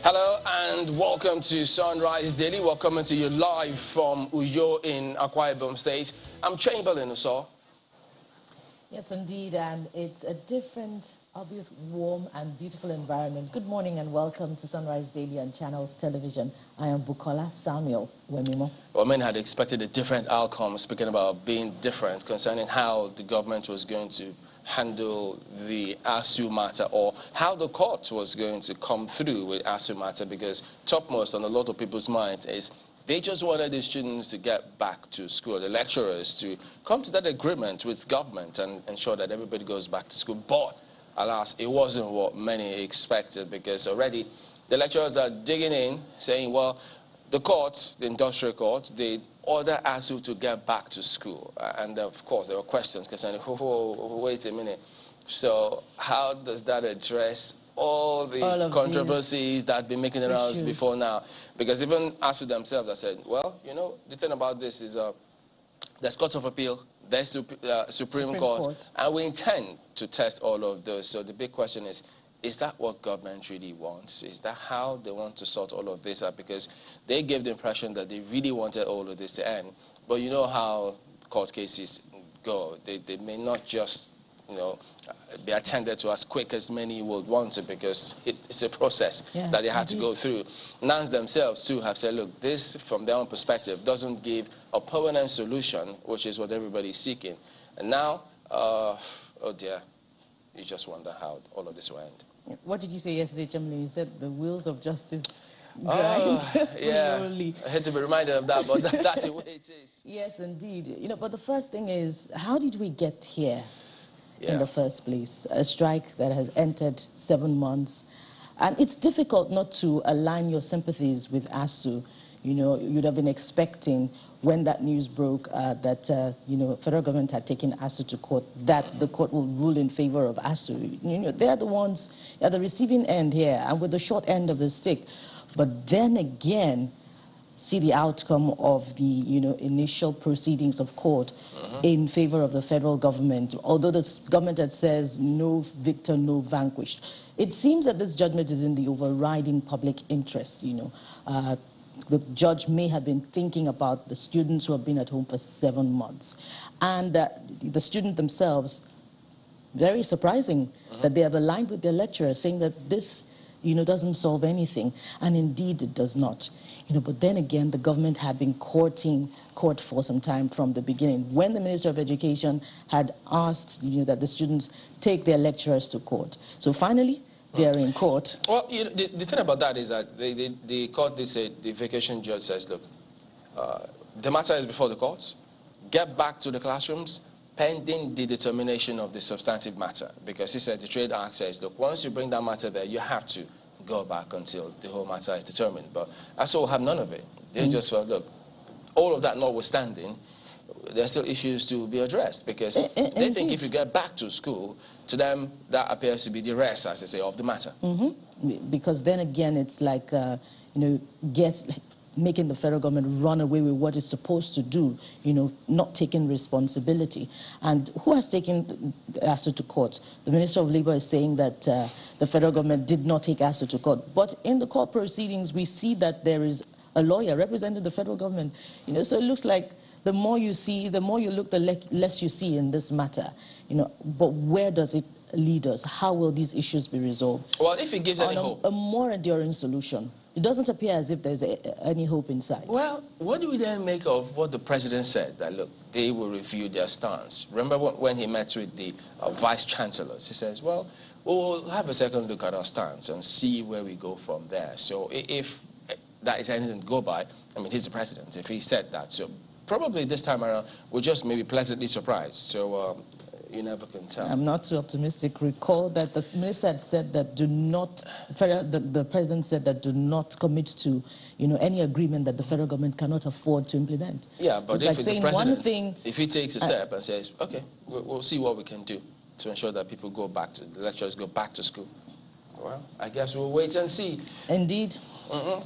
Hello and welcome to Sunrise Daily. We're coming to you live from Uyo in Akwa, Ibom State. I'm Chamberlain Uso. Yes, indeed, and it's a different, obvious, warm and beautiful environment. Good morning and welcome to Sunrise Daily on Channels Television. I am Bukola Samuel Wemimo. Well, many had expected a different outcome, speaking about being different concerning how the government was going to handle the ASU matter, or how the court was going to come through with ASU matter, because topmost on a lot of people's minds is they just wanted the students to get back to school, the lecturers to come to that agreement with government and ensure that everybody goes back to school. But alas, it wasn't what many expected, because already the lecturers are digging in, saying, well, the court, the industrial court, they order ASU to get back to school. And of course, there were questions concerning, wait a minute. So how does that address all the controversies that have been making the rounds before now? Because even ASU themselves have said, well, you know, the thing about this is there's courts of appeal, there's Supreme Court, and we intend to test all of those. So the big question is that what government really wants? Is that how they want to sort all of this out? Because they gave the impression that they really wanted all of this to end. But you know how court cases go. They may not just, you know, be attended to as quick as many would want to, because it's a process that they had to go through. NANS themselves too have said, look, this from their own perspective doesn't give a permanent solution, which is what everybody's seeking. And now, oh dear, you just wonder how all of this will end. What did you say yesterday, Chamberlain? You said the wheels of justice grind slowly. I hate to be reminded of that, but that's the way it is. Yes, indeed. You know, but the first thing is, how did we get here in the first place? A strike that has entered 7 months. And it's difficult not to align your sympathies with ASU. You know, you'd have been expecting, when that news broke, that, you know, federal government had taken ASU to court, that the court will rule in favor of ASU. You know, they're the ones at the receiving end here, and with the short end of the stick. But then again, see the outcome of the, you know, initial proceedings of court in favor of the federal government. Although the government had says no victor, no vanquished. It seems that this judgment is in the overriding public interest, you know. The judge may have been thinking about the students who have been at home for 7 months. And the students themselves, very surprising that they have aligned with their lecturer, saying that this, you know, doesn't solve anything. And indeed it does not. You know, but then again, the government had been courting court for some time from the beginning. When the Minister of Education had asked, you know, that the students take their lecturers to court. So finally, they are in court. Well, you know, the thing about that is that the court did say, the vacation judge says, look, the matter is before the courts. Get back to the classrooms pending the determination of the substantive matter. Because he said, the Trade Act says, look, once you bring that matter there, you have to go back until the whole matter is determined. But ASU will have none of it. They just felt, look, all of that notwithstanding, there are still issues to be addressed, because they think if you get back to school, to them that appears to be the rest, as they say, of the matter. Because then again, it's like, you know, making the federal government run away with what it's supposed to do, you know, not taking responsibility. And who has taken ASU to court? The Minister of Labor is saying that the federal government did not take ASU to court. But in the court proceedings, we see that there is a lawyer representing the federal government. You know, so it looks like the more you see, the more you look, the less you see in this matter. You know, but where does it lead us? How will these issues be resolved? Well, if it gives any hope, a more enduring solution. It doesn't appear as if there's any hope in sight. Well, what do we then make of what the president said, that, look, they will review their stance? Remember when he met with the vice chancellors? He says, well, we'll have a second look at our stance and see where we go from there. So if that is anything to go by, I mean, he's the president, if he said that. So probably this time around, we're just maybe pleasantly surprised. So you never can tell. I'm not too optimistic. Recall that the minister had said that do not, the president said that do not commit to, you know, any agreement that the federal government cannot afford to implement. Yeah, but so if it's the president, if he takes a step and says, okay, we'll see what we can do to ensure that people go back to, the lecturers go back to school. Well, I guess we'll wait and see. Indeed.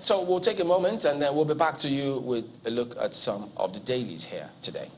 So we'll take a moment and then we'll be back to you with a look at some of the dailies here today.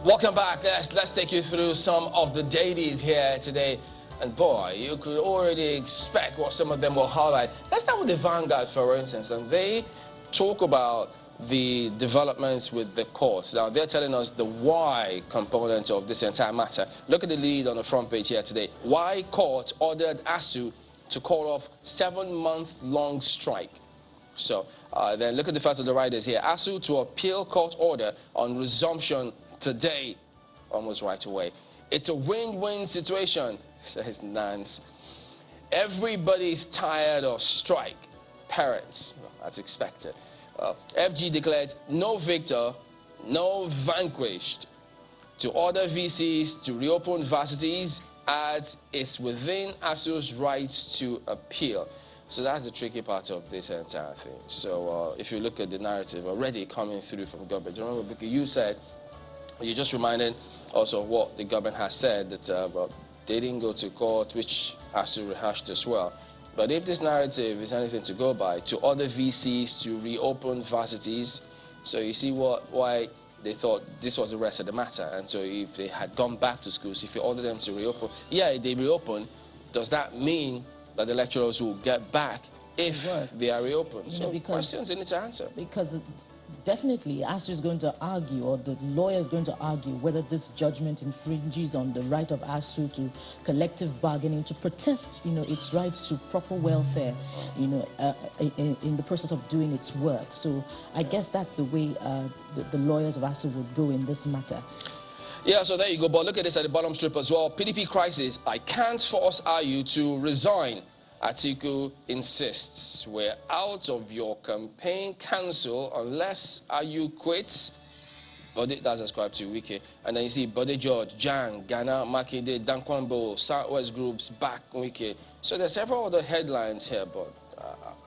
Welcome back. Let's take you through some of the dailies here today. And boy, you could already expect what some of them will highlight. Let's start with the Vanguard, for instance. And they talk about the developments with the courts. Now, they're telling us the why component of this entire matter. Look at the lead on the front page here today. Why court ordered ASUU to call off 7-month-long strike. So then look at the first of the riders here. ASUU to appeal court order on resumption today, almost right away. It's a win-win situation, says Nance. Everybody's tired of strike. Parents, as expected. FG declared no victor, no vanquished. To order VCs to reopen varsities, adds it's within ASUU's rights to appeal. So that's the tricky part of this entire thing. So if you look at the narrative already coming through from government, remember, because you said, you just reminded also of what the government has said, that they didn't go to court, which ASUU rehashed as well. But if this narrative is anything to go by, to order VCs to reopen varsities, so you see why they thought this was the rest of the matter. And so if they had gone back to schools, if you order them to reopen, yeah, they reopen, does that mean that the lecturers will get back if they are reopened? So questions they need to answer. Because definitely ASUU is going to argue, or the lawyer is going to argue, whether this judgment infringes on the right of ASUU to collective bargaining, to protest, its rights to proper welfare, in the process of doing its work. So I guess that's the way the lawyers of ASUU would go in this matter. Yeah, so there you go. But look at this at the bottom strip as well. PDP crisis. I can't force ASUU to resign. Atiku insists we're out of your campaign council unless ASUU quits. Bode, that's ascribed to Wiki. And then you see Bode George, Jan, Ghana, Makinde, Dankwambo, Southwest Groups, back Wiki. So there's several other headlines here, but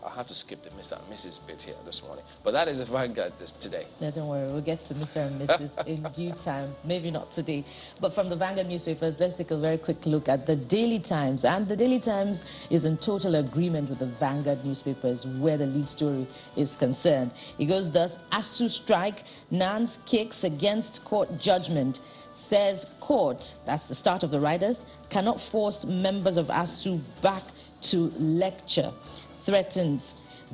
I have to skip the Mr. and Mrs. bit here this morning. But that is the Vanguard today. No, don't worry. We'll get to Mr. and Mrs. in due time. Maybe not today. But from the Vanguard newspapers, let's take a very quick look at the Daily Times. And the Daily Times is in total agreement with the Vanguard newspapers where the lead story is concerned. It goes thus: ASUU strike, Nance kicks against court judgment. Says court, that's the start of the riders, cannot force members of ASUU back to lecture. Threatens.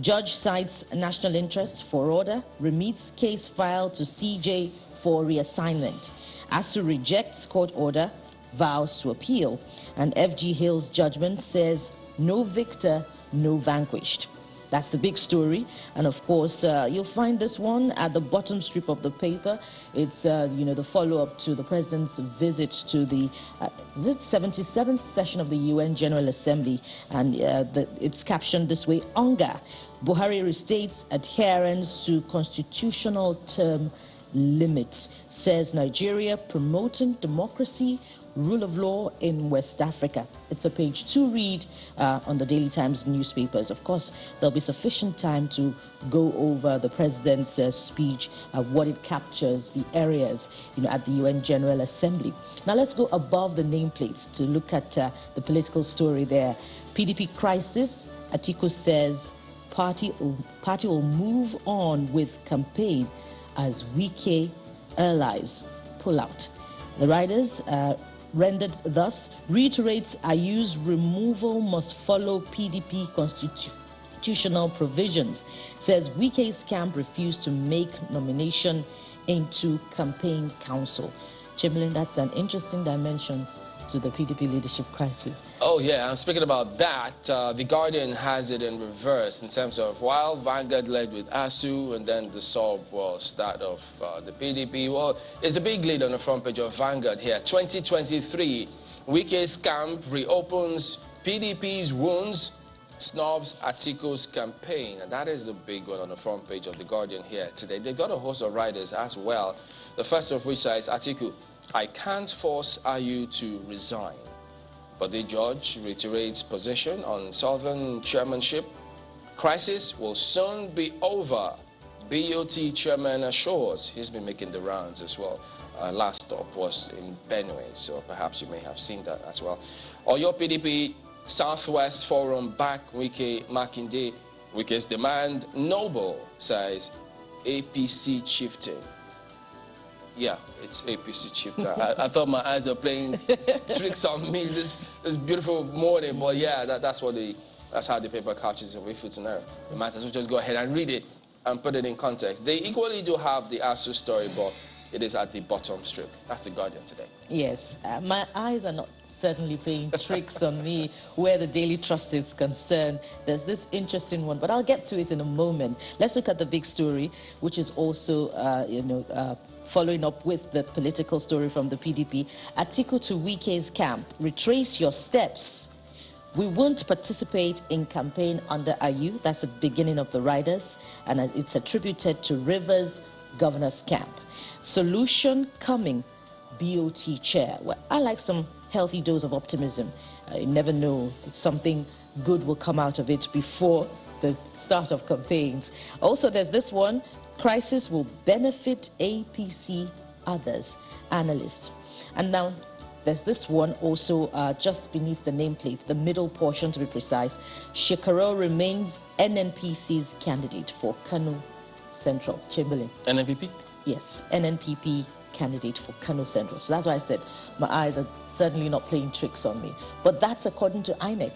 Judge cites national interest for order, remits case file to CJ for reassignment. ASUU rejects court order, vows to appeal. And FG Hill's judgment says no victor, no vanquished. That's the big story. And of course, you'll find this one at the bottom strip of the paper. It's, the follow-up to the president's visit to the 77th session of the UN General Assembly. And it's captioned this way: Onga, Buhari restates adherence to constitutional term limits. Says Nigeria promoting democracy, rule of law in West Africa. It's a page 2 read on the Daily Times newspapers. Of course, there'll be sufficient time to go over the president's speech, what it captures, the areas, at the UN General Assembly. Now let's go above the nameplates to look at the political story there. PDP crisis. Atiku says party will move on with campaign as Wike allies pull out. The riders rendered thus reiterates ASUU's removal must follow PDP constitutional provisions. Says Wike's camp refused to make nomination into campaign council. Chamberlain, that's an interesting dimension to the PDP leadership crisis. Oh yeah, and speaking about that, the Guardian has it in reverse in terms of while Vanguard led with ASUU, and then the sub was that of the PDP. Well, it's a big lead on the front page of Vanguard here. 2023, Wike's camp reopens PDP's wounds, snubs Atiku's campaign. And that is the big one on the front page of the Guardian here today. They've got a host of riders as well. The first of which says, Atiku, I can't force ASUU to resign. But the judge reiterates position on Southern chairmanship. Crisis will soon be over. BOT chairman assures. He's been making the rounds as well. Last stop was in Benue, so perhaps you may have seen that as well. Oyo PDP Southwest Forum back Wike Makinde. Wike's demand noble, says APC chieftain. Yeah, it's APC chief. I thought my eyes were playing tricks on me this beautiful morning, but yeah, that's how the paper catches away for tonight. You might as well just go ahead and read it and put it in context. They equally do have the ASU story, but it is at the bottom strip. That's the Guardian today. Yes, my eyes are not certainly playing tricks on me where the Daily Trust is concerned. There's this interesting one, but I'll get to it in a moment. Let's look at the big story, which is also, following up with the political story from the PDP. Atiku to Wike's camp, retrace your steps. We won't participate in campaign under Ayu. That's the beginning of the riders, and it's attributed to Rivers governor's camp. Solution coming, BOT chair. Well, I like some healthy dose of optimism. You never know, something good will come out of it before the start of campaigns. Also, there's this one, crisis will benefit APC others, analysts. And now, there's this one also just beneath the nameplate, the middle portion to be precise. Shekaro remains NNPC's candidate for Kano Central. Chamberlain. NNPP? Yes, NNPP candidate for Kano Central. So that's why I said my eyes are certainly not playing tricks on me. But that's according to INEC.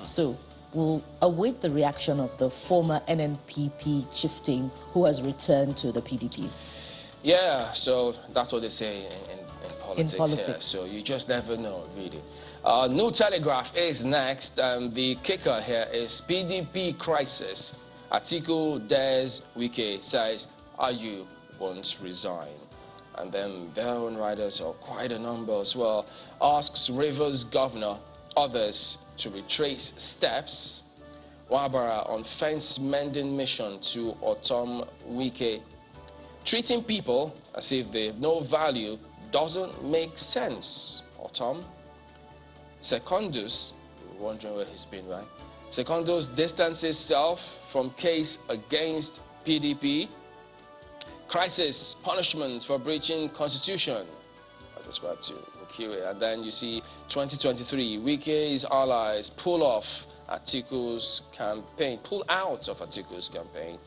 So we'll await the reaction of the former NNPP chieftain who has returned to the PDP. Yeah, so that's what they say in politics. Here. So you just never know, really. New Telegraph is next, and the kicker here is PDP crisis. Atiku dares Wike, says Ayu won't resign. And then their own riders, or quite a number as well, asks Rivers governor, others to retrace steps. Wabara on fence mending mission to Otom Wike. Treating people as if they have no value doesn't make sense, Otom. Secondus, you're wondering where he's been, right? Secondus distances self from case against PDP. Crisis, punishments for breaching constitution, as described to Okire. And then you see 2023, Wike's allies pull off Atiku's campaign, pull out of Atiku's campaign.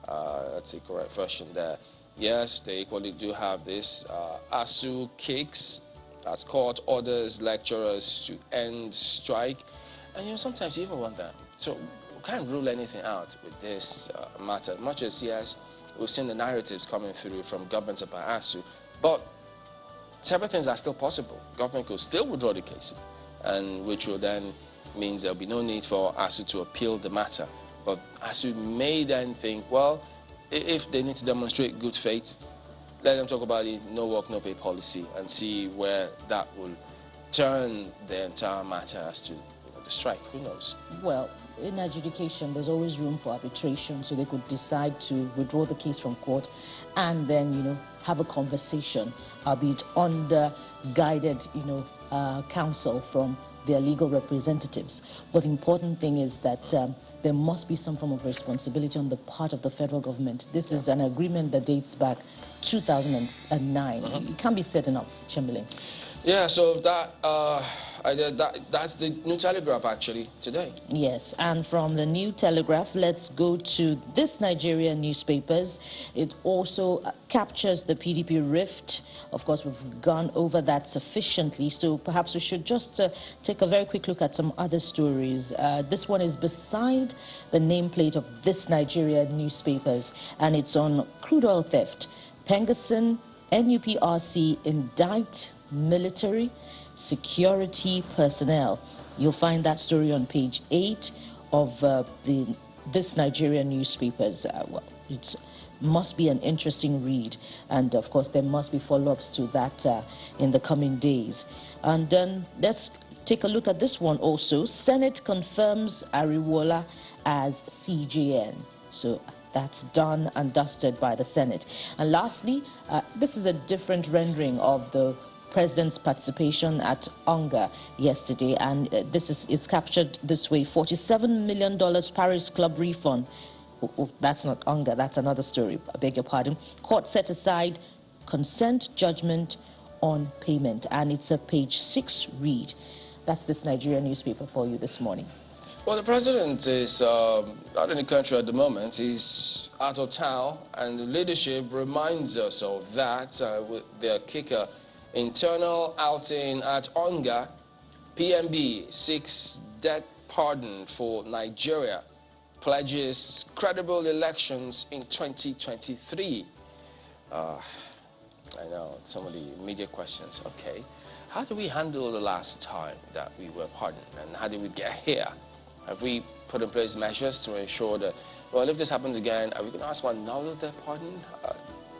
That's the correct version there. Yes, they equally do have this. ASU kicks, that's court orders lecturers to end strike. And sometimes you even wonder, so we can't rule anything out with this matter. Much as, yes, we've seen the narratives coming through from government about ASU, but several things are still possible. Government could still withdraw the case, and which will then means there'll be no need for ASU to appeal the matter. But ASU may then think, well, if they need to demonstrate good faith, let them talk about the no work, no pay policy and see where that will turn the entire matter as to the strike. Who knows? Well, in adjudication, there's always room for arbitration, so they could decide to withdraw the case from court and then, have a conversation, albeit under guided, counsel from their legal representatives. But the important thing is that there must be some form of responsibility on the part of the federal government. This is an agreement that dates back 2009. It can't be setting up, Chamberlain. Yeah, so that's the New Telegraph actually today. Yes, and from the New Telegraph, let's go to this Nigerian newspapers. It also captures the PDP rift. Of course, we've gone over that sufficiently, so perhaps we should just take a very quick look at some other stories. This one is beside the nameplate of this Nigerian newspapers, and it's on crude oil theft. Pengasson, NUPRC indict military security personnel. You'll find that story on page 8 of this Nigerian newspapers. Well, it must be an interesting read, and of course there must be follow-ups to that in the coming days. And then let's take a look at this one also. Senate confirms Ariwola as CJN. So that's done and dusted by the Senate. And lastly, this is a different rendering of the President's participation at UNGA yesterday, and it's captured this way: $47 million Paris Club refund. That's not UNGA, that's another story, I beg your pardon. Court set aside consent judgment on payment, and it's a page 6 read. That's this Nigerian newspaper for you this morning. Well, the president is not in the country at the moment. He's out of town, and the leadership reminds us of that with their kicker. Internal outing at Onga, PMB seeks debt pardon for Nigeria, pledges credible elections in 2023. I know some of the immediate questions. Okay, how did we handle the last time that we were pardoned, and how did we get here? Have we put in place measures to ensure that, well, if this happens again, are we going to ask for another debt pardon?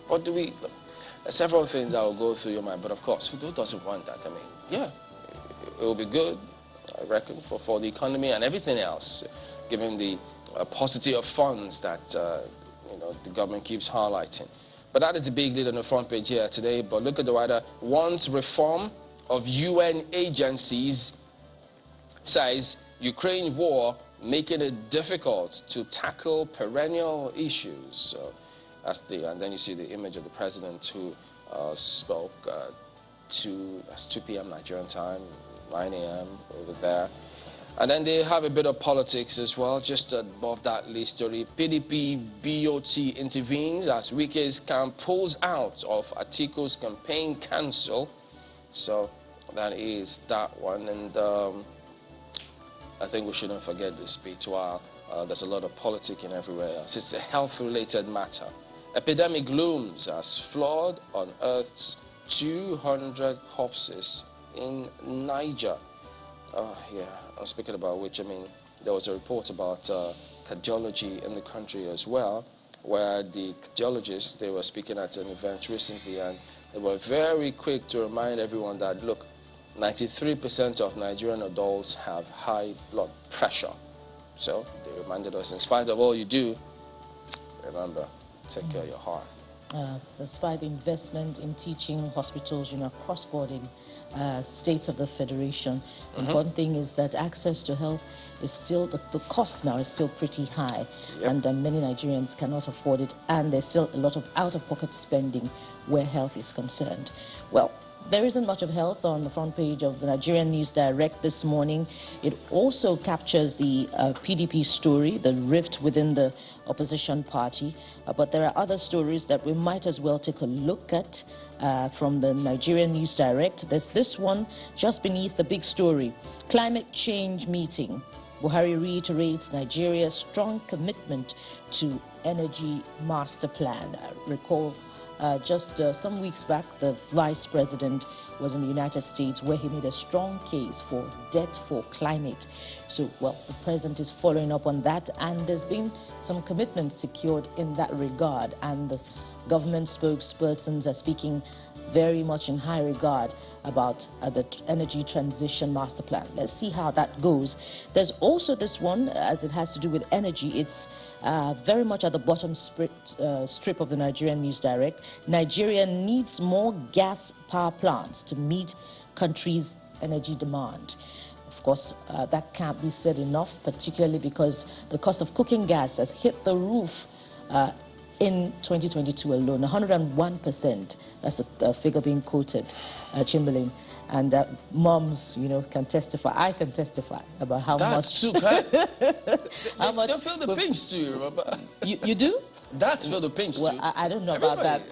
What do we... several things I will go through your mind, but of course, who doesn't want that? I mean, yeah, it will be good, I reckon, for the economy and everything else, given the paucity of funds that the government keeps highlighting. But that is the big lead on the front page here today. But look at the writer. Wants reform of UN agencies, says Ukraine war making it difficult to tackle perennial issues. So that's and then you see the image of the president who spoke that's 2 p.m. Nigerian time, 9 a.m. over there. And then they have a bit of politics as well, just above that list story. PDP BOT intervenes as Wike's camp pulls out of Atiku's campaign cancel. So that is that one. And I think we shouldn't forget the speech. While there's a lot of politicking everywhere else, it's a health-related matter. Epidemic looms as flood unearths 200 corpses in Niger. Yeah, I'm speaking about which, I mean, there was a report about cardiology in the country as well, where the cardiologists, they were speaking at an event recently, and they were very quick to remind everyone that, look, 93% of Nigerian adults have high blood pressure. So they reminded us, in spite of all you do, remember, take care of your heart. Despite investment in teaching hospitals, cross-border states of the Federation, the important thing is that access to health is still, the cost now is still pretty high, and many Nigerians cannot afford it, and there's still a lot of out-of-pocket spending where health is concerned. Well, there isn't much of health on the front page of the Nigerian News Direct this morning. It also captures the PDP story, the rift within the opposition party. But there are other stories that we might as well take a look at from the Nigerian News Direct. There's this one just beneath the big story. Climate change meeting. Buhari reiterates Nigeria's strong commitment to energy master plan. I recall just some weeks back, the vice president was in the United States, where he made a strong case for debt for climate. So, well, the president is following up on that, and there's been some commitments secured in that regard, and the government spokespersons are speaking very much in high regard about the energy transition master plan. Let's see how that goes. There's also this one, as it has to do with energy. It's very much at the bottom strip of the Nigerian News Direct. Nigeria needs more gas power plants to meet country's energy demand. Of course, that can't be said enough, particularly because the cost of cooking gas has hit the roof in 2022 alone, 101%. That's a figure being quoted, Chamberlain. And moms, can testify. I can testify about how much. That's too kind. How much? They feel the pinch too, remember? You do? That's feel the pinch well, too. I don't know about that.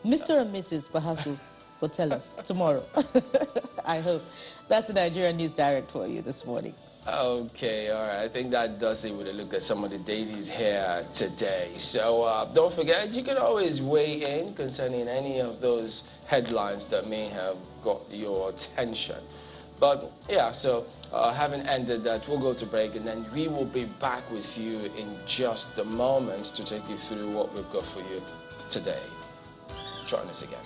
Mr. and Mrs. perhaps will tell us tomorrow. I hope. That's the Nigerian News Direct for you this morning. Okay, all right. I think that does it with a look at some of the dailies here today. So don't forget, you can always weigh in concerning any of those headlines that may have got your attention. But yeah, so having ended that, we'll go to break, and then we will be back with you in just a moment to take you through what we've got for you today. Join us again.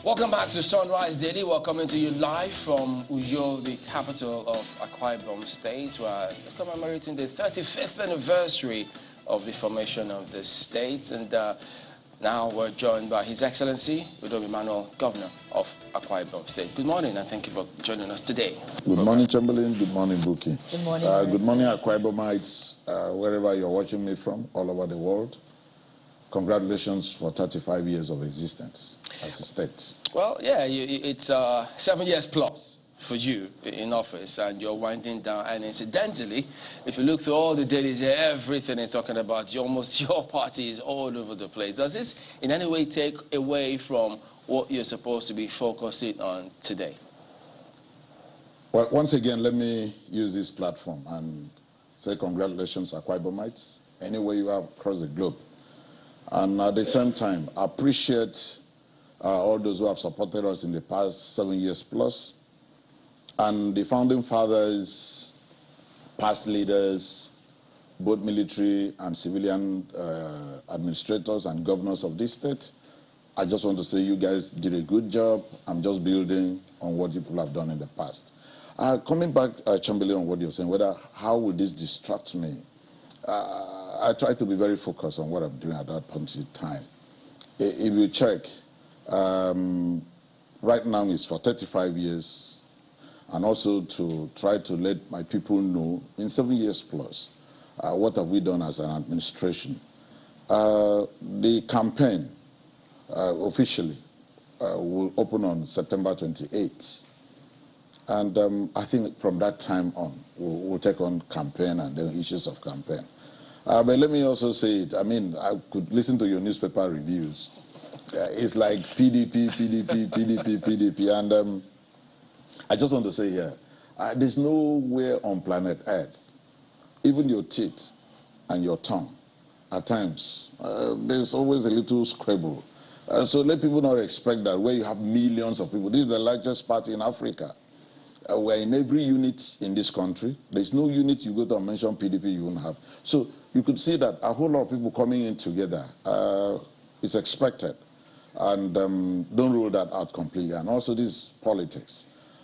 Welcome back to Sunrise Daily. We're coming to you live from Uyo, the capital of Akwa Ibom State. We're commemorating the 35th anniversary of the formation of the state. And now we're joined by His Excellency, Emmanuel, Governor of Akwa Ibom State. Good morning, and thank you for joining us today. Good morning, Chamberlain. Good morning, Buki. Good morning. Good morning, Akwa Ibomites, wherever you're watching me from, all over the world. Congratulations for 35 years of existence as a state. Well, yeah, it's 7 years plus for you in office, and you're winding down. And incidentally, if you look through all the dailies here, everything is talking about almost your party is all over the place. Does this in any way take away from what you're supposed to be focusing on today? Well, once again, let me use this platform and say congratulations, Akwa Ibomites, anywhere you are across the globe. And at the same time, I appreciate all those who have supported us in the past 7 years plus, and the founding fathers, past leaders, both military and civilian administrators and governors of this state. I just want to say you guys did a good job. I'm just building on what people have done in the past. Coming back, Chamberlain, on what you're saying, how will this distract me? I try to be very focused on what I'm doing at that point in time. If you check, right now it's for 35 years, and also to try to let my people know in 7 years plus, what have we done as an administration. The campaign officially will open on September 28th. And I think from that time on, we'll take on campaign and the issues of campaign. But let me also say it. I mean, I could listen to your newspaper reviews. It's like PDP, PDP, PDP, PDP. And I just want to say here, there's nowhere on planet Earth, even your teeth and your tongue, at times, there's always a little scribble. So let people not expect that where you have millions of people. This is the largest party in Africa. We're in every unit in this country. There's no unit you go to and mention PDP you won't have. So you could see that a whole lot of people coming in together is expected. And don't rule that out completely. And also this politics.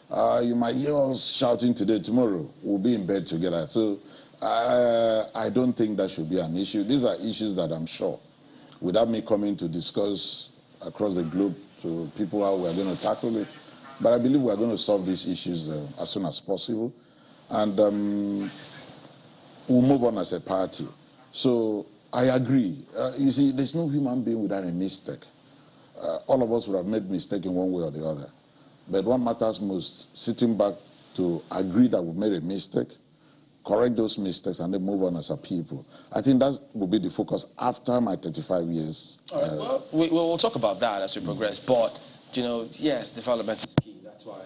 You might hear us shouting today, tomorrow we'll be in bed together. So I don't think that should be an issue. These are issues that I'm sure, without me coming to discuss across the globe to people how we're going to tackle it, but I believe we're going to solve these issues as soon as possible. And we'll move on as a party. So I agree. You see, there's no human being without a mistake. All of us would have made mistakes in one way or the other. But what matters most, sitting back to agree that we've made a mistake, correct those mistakes, and then move on as a people. I think that will be the focus after my 35 years. All right, well, we'll talk about that as we progress. But, you know, yes, development is key. That's why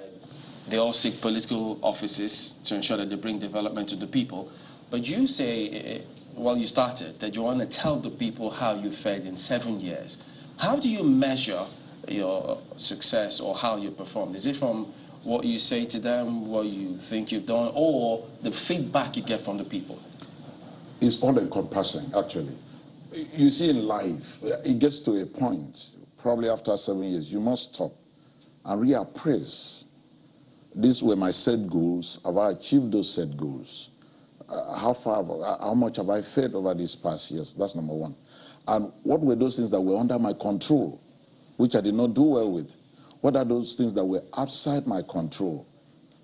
they all seek political offices to ensure that they bring development to the people. But you say, well, you started, that you want to tell the people how you fared in 7 years. How do you measure your success or how you performed? Is it from what you say to them, what you think you've done, or the feedback you get from the people? It's all-encompassing, actually. You see, in life, it gets to a point, probably after 7 years, you must stop and reappraise. These were my set goals. Have I achieved those set goals? How much have I fared over these past years? That's number one. And what were those things that were under my control, which I did not do well with? What are those things that were outside my control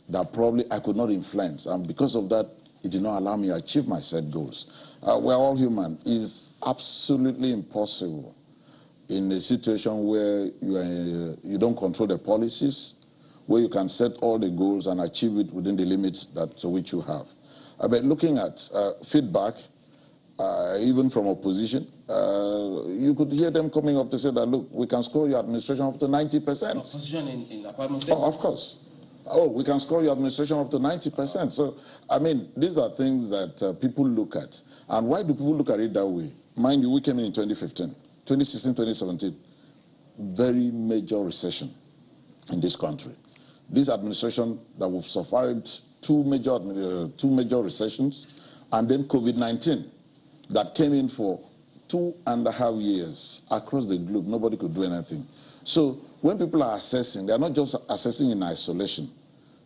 that probably I could not influence? And because of that, it did not allow me to achieve my set goals. We're all human. It's absolutely impossible in a situation where you don't control the policies, where you can set all the goals and achieve it within the limits to which you have. But looking at feedback, even from opposition, you could hear them coming up to say that, look, we can score your administration up to 90%. Opposition in Akwa Ibom State? Oh, of course. Oh, we can score your administration up to 90%. So, I mean, these are things that people look at. And why do people look at it that way? Mind you, we came in 2015, 2016, 2017. Very major recession in this country. This administration that we've survived two major recessions, and then COVID-19 that came in for 2.5 years across the globe. Nobody could do anything. So when people are assessing, they are not just assessing in isolation.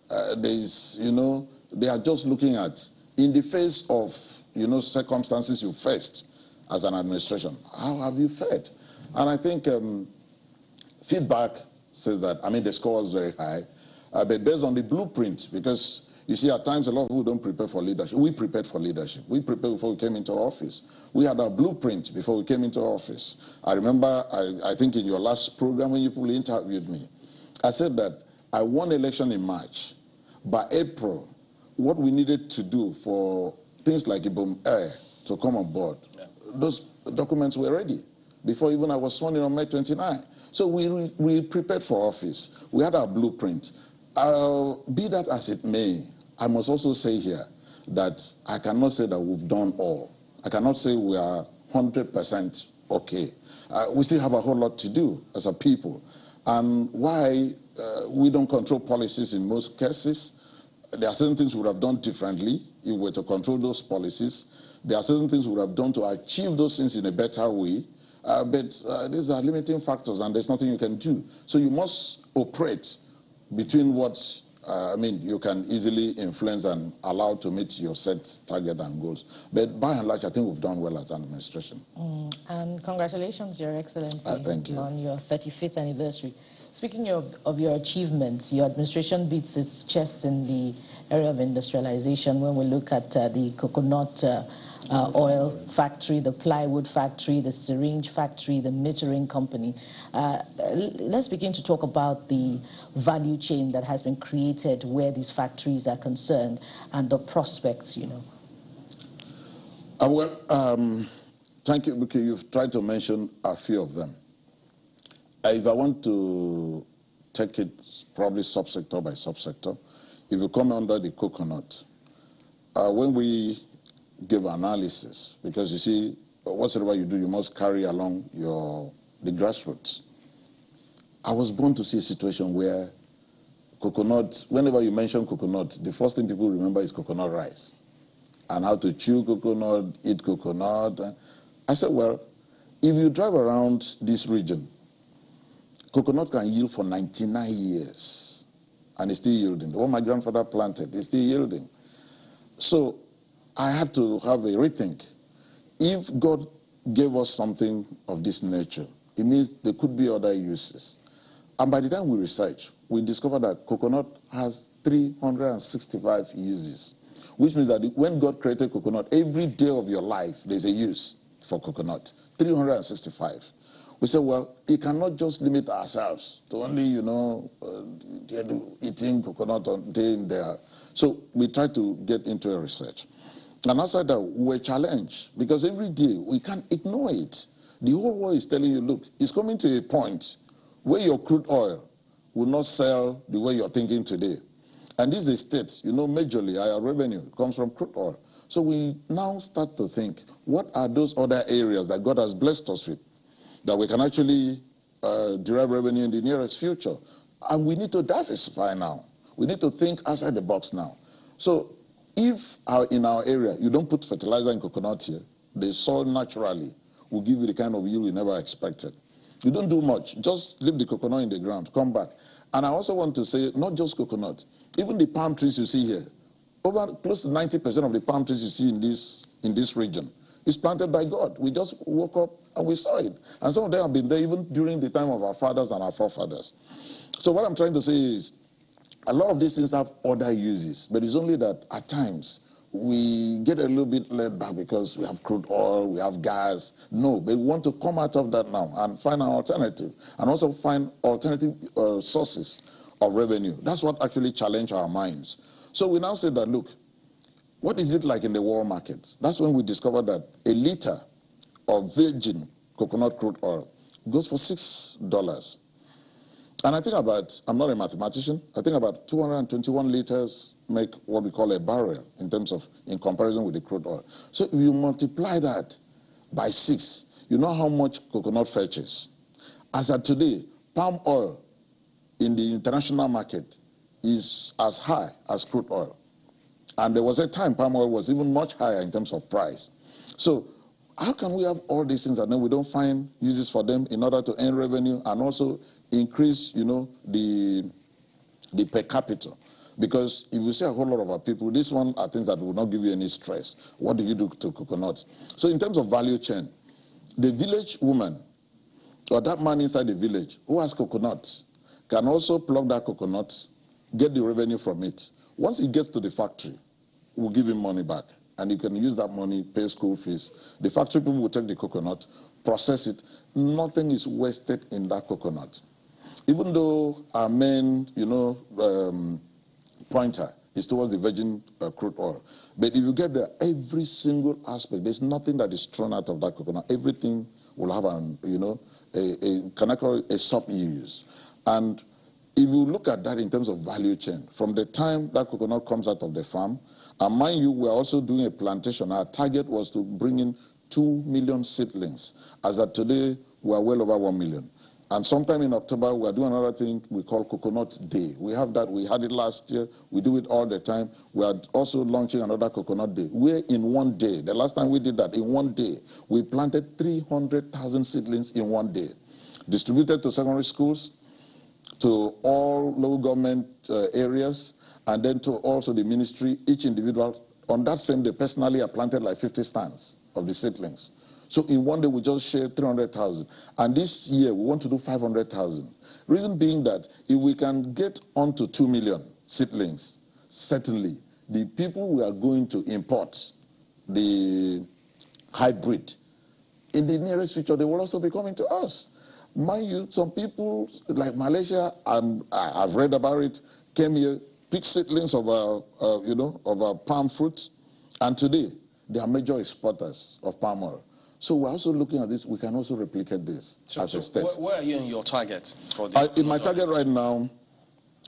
They are just looking at, in the face of, circumstances you faced as an administration, how have you fared? And I think feedback says that, the score was very high, but based on the blueprint, because you see, at times a lot of people don't prepare for leadership. We prepared for leadership. We prepared before we came into office. We had our blueprint before we came into office. I remember, I think in your last program when you people interviewed me, I said that I won election in March. By April, what we needed to do for things like Ibom Air to come on board, those documents were ready before even I was sworn in on May 29. So we prepared for office. We had our blueprint. Be that as it may, I must also say here that I cannot say that we've done all. I cannot say we are 100% okay. We still have a whole lot to do as a people. And why we don't control policies in most cases, there are certain things we would have done differently if we were to control those policies. There are certain things we would have done to achieve those things in a better way. But these are limiting factors and there's nothing you can do. So you must operate between what you can easily influence and allow to meet your set target and goals. But by and large, I think we've done well as an administration. And congratulations, Your Excellency, thank you. On your 35th anniversary. Speaking of your achievements, your administration beats its chest in the area of industrialization when we look at the coconut oil factory, the plywood factory, the syringe factory, the metering company. Let's begin to talk about the value chain that has been created where these factories are concerned and the prospects, Thank you, because you've tried to mention a few of them. If I want to take it probably subsector by subsector, if you come under the coconut, when we give analysis, because you see, whatever you do, you must carry along the grassroots. I was born to see a situation where coconut, whenever you mention coconut, the first thing people remember is coconut rice and how to chew coconut, eat coconut. I said, well, if you drive around this region, coconut can yield for 99 years and it's still yielding. The one my grandfather planted is still yielding. So I had to have a rethink. If God gave us something of this nature, it means there could be other uses. And by the time we research, we discovered that coconut has 365 uses, which means that when God created coconut, every day of your life, there's a use for coconut, 365. We said, well, we cannot just limit ourselves to only, eating coconut day in there. So we tried to get into a research. And outside that, we were challenged because every day we can't ignore it. The whole world is telling you, look, it's coming to a point where your crude oil will not sell the way you're thinking today. And these estates, majorly our revenue comes from crude oil. So we now start to think, what are those other areas that God has blessed us with that we can actually derive revenue in the nearest future? And we need to diversify now. We need to think outside the box now. So if in our area you don't put fertilizer in coconut here, the soil naturally will give you the kind of yield you never expected. You don't do much. Just leave the coconut in the ground, come back. And I also want to say, not just coconut, even the palm trees you see here, over close to 90% of the palm trees you see in this region is planted by God. We just woke up and we saw it. And some of them have been there even during the time of our fathers and our forefathers. So what I'm trying to say is, a lot of these things have other uses, but it's only that at times we get a little bit laid back because we have crude oil, we have gas. No, but we want to come out of that now and find an alternative, and also find alternative sources of revenue. That's what actually challenged our minds. So we now say that, look, what is it like in the world market? That's when we discovered that a liter of virgin coconut crude oil goes for $6. And I think I'm not a mathematician, I think about 221 liters make what we call a barrel in comparison with the crude oil. So if you multiply that by 6, you know how much coconut fetches. As of today, palm oil in the international market is as high as crude oil. And there was a time palm oil was even much higher in terms of price. So how can we have all these things and then we don't find uses for them in order to earn revenue and also increase, the per capita. Because if you see a whole lot of our people, this one are things that will not give you any stress. What do you do to coconuts? So in terms of value chain, the village woman or that man inside the village who has coconuts can also plug that coconut, get the revenue from it. Once he gets to the factory, we'll give him money back. And he can use that money, pay school fees. The factory people will take the coconut, process it. Nothing is wasted in that coconut. Even though our main, pointer is towards the virgin crude oil. But if you get there, every single aspect, there's nothing that is thrown out of that coconut. Everything will have a sub-use. And if you look at that in terms of value chain, from the time that coconut comes out of the farm, and mind you, we're also doing a plantation. Our target was to bring in 2 million seedlings. As of today, we're well over 1 million. And sometime in October, we're doing another thing we call Coconut Day. We have that. We had it last year. We do it all the time. We are also launching another Coconut Day. Where in one day, the last time we did that, in one day, we planted 300,000 seedlings in one day. Distributed to secondary schools, to all local government areas, and then to also the ministry, each individual. On that same day, personally, I planted like 50 stands of the seedlings. So in one day, we just shared 300,000. And this year, we want to do 500,000. Reason being that if we can get onto 2 million seedlings, certainly, the people we are going to import the hybrid, in the nearest future, they will also be coming to us. Mind you, some people, like Malaysia, I've read about it, came here, picked seedlings of our palm fruit, and today, they are major exporters of palm oil. So we're also looking at this. We can also replicate this as a state. Where are you in your target? For the in my target right now,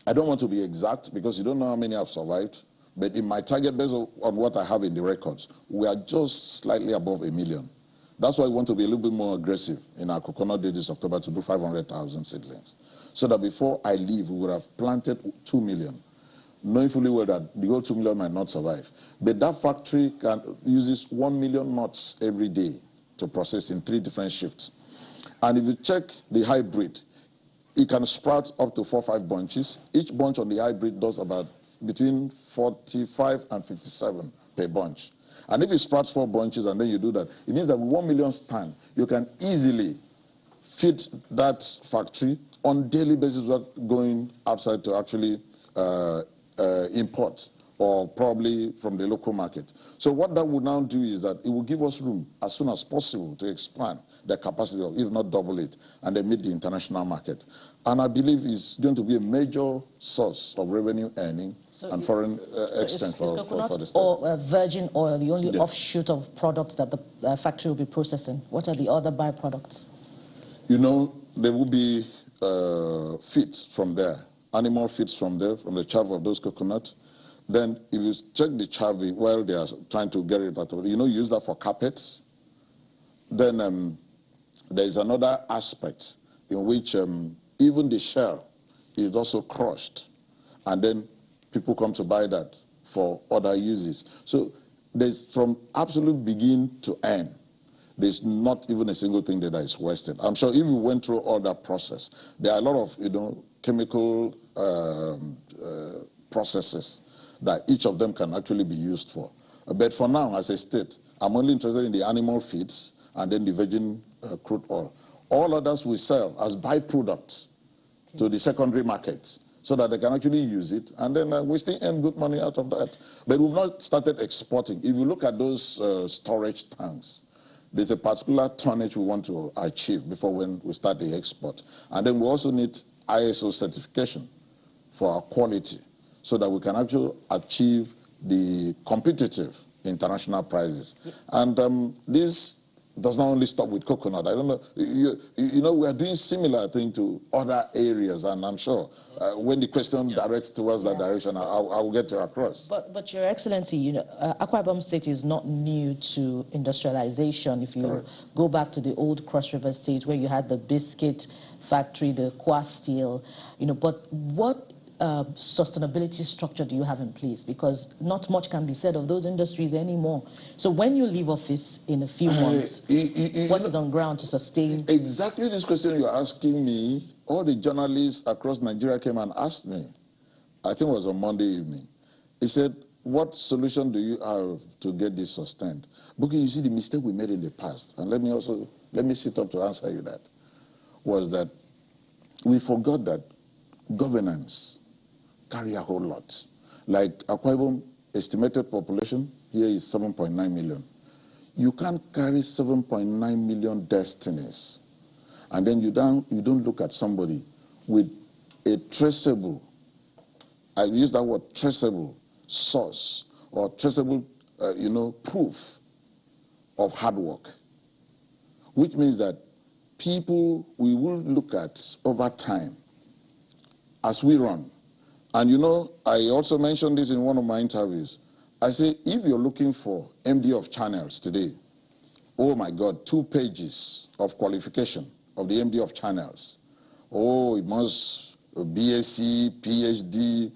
I don't want to be exact because you don't know how many have survived. But in my target, based on what I have in the records, we are just slightly above 1 million. That's why we want to be a little bit more aggressive in our Coconut Day this October to do 500,000 seedlings. So that before I leave, we would have planted 2 million. Knowing fully well that the whole 2 million might not survive. But that factory uses 1 million nuts every day to process in 3 different shifts. And if you check the hybrid, it can sprout up to 4 or 5 bunches. Each bunch on the hybrid does about between 45 and 57 per bunch. And if it sprouts 4 bunches and then you do that, it means that with 1 million stand, you can easily feed that factory on daily basis without going outside to actually import, or probably from the local market. So what that would now do is that it will give us room as soon as possible to expand the capacity of, if not double it, and then meet the international market. And I believe it's going to be a major source of revenue earning and foreign exchange for the state. Or virgin oil, the only offshoot of products that the factory will be processing? What are the other byproducts? There will be feeds from there, animal feeds from there, from the chaff of those coconuts. Then if you check the chaff while they are trying to get it out of it, use that for carpets. Then there is another aspect in which even the shell is also crushed. And then people come to buy that for other uses. So there's from absolute begin to end, there's not even a single thing that is wasted. I'm sure if you went through all that process, there are a lot of chemical processes that each of them can actually be used for. But for now, as a state, I'm only interested in the animal feeds and then the virgin crude oil. All others we sell as byproducts to the secondary markets so that they can actually use it, and then we still earn good money out of that. But we've not started exporting. If you look at those storage tanks, there's a particular tonnage we want to achieve before when we start the export. And then we also need ISO certification for our quality, so that we can actually achieve the competitive international prices. And this does not only stop with coconut. I don't know, we are doing similar thing to other areas, and I'm sure when the question directs towards that direction, I will get to across. But Your Excellency, Akwa Ibom State is not new to industrialization. If you go back to the old Cross River State where you had the biscuit factory, the Kwa Steel, but what sustainability structure do you have in place? Because not much can be said of those industries anymore. So when you leave office in a few months, what is on ground to sustain? Exactly this question you're asking me all the journalists across Nigeria came and asked me, I think it was on Monday evening, he said, what solution do you have to get this sustained? Because you see the mistake we made in the past, and let me sit up to answer you that, was that we forgot that governance carry a whole lot. Like Akwa Ibom estimated population here is 7.9 million. You can't carry 7.9 million destinies, and then you don't look at somebody with a traceable, I use that word, traceable source or traceable, proof of hard work, which means that people we will look at over time as we run. And I also mentioned this in one of my interviews. I say, if you're looking for MD of channels today, oh my God, 2 pages of qualification of the MD of channels. Oh, it must BSc, PhD,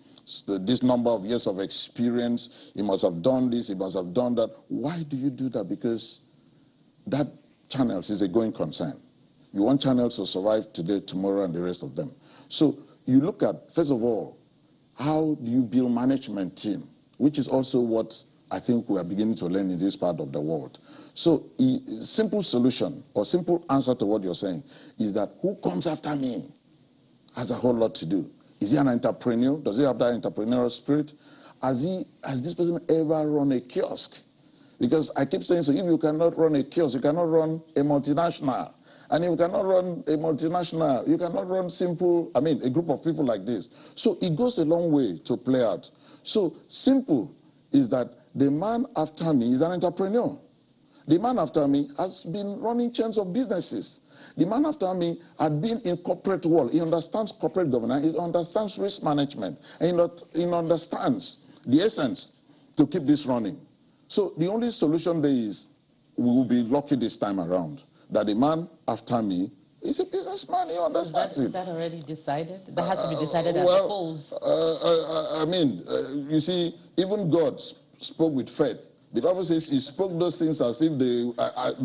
this number of years of experience. He must have done this, he must have done that. Why do you do that? Because that channels is a going concern. You want channels to survive today, tomorrow, and the rest of them. So you look at, first of all, how do you build management team, which is also what I think we are beginning to learn in this part of the world. So a simple solution or simple answer to what you're saying is that who comes after me has a whole lot to do. Is he an entrepreneur? Does he have that entrepreneurial spirit? Has this person ever run a kiosk? Because I keep saying, so if you cannot run a kiosk, you cannot run a multinational. And if you cannot run a multinational, you cannot run a group of people like this. So it goes a long way to play out. So simple is that the man after me is an entrepreneur. The man after me has been running chains of businesses. The man after me had been in corporate world. He understands corporate governance. He understands risk management. And he understands the essence to keep this running. So the only solution there is we will be lucky this time around that the man after me is a businessman. He understands it. Is that already decided? That has to be decided at the polls. You see, even God spoke with faith. The Bible says he spoke those things as if they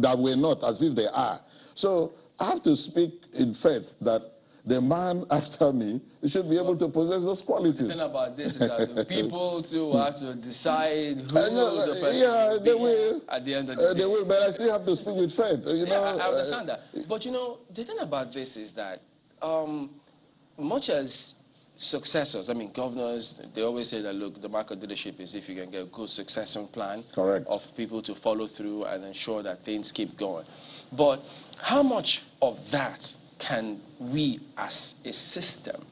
that were not, as if they are. So I have to speak in faith that the man after me should be able to possess those qualities. The thing about this is that the people too have to decide who the person will be at the end of the day. They will, but I still have to speak with faith. I understand that. But the thing about this is that much as successors, governors, they always say that, look, the mark of leadership is if you can get a good succession plan. Correct. Of people to follow through and ensure that things keep going. But how much of that can we as a system,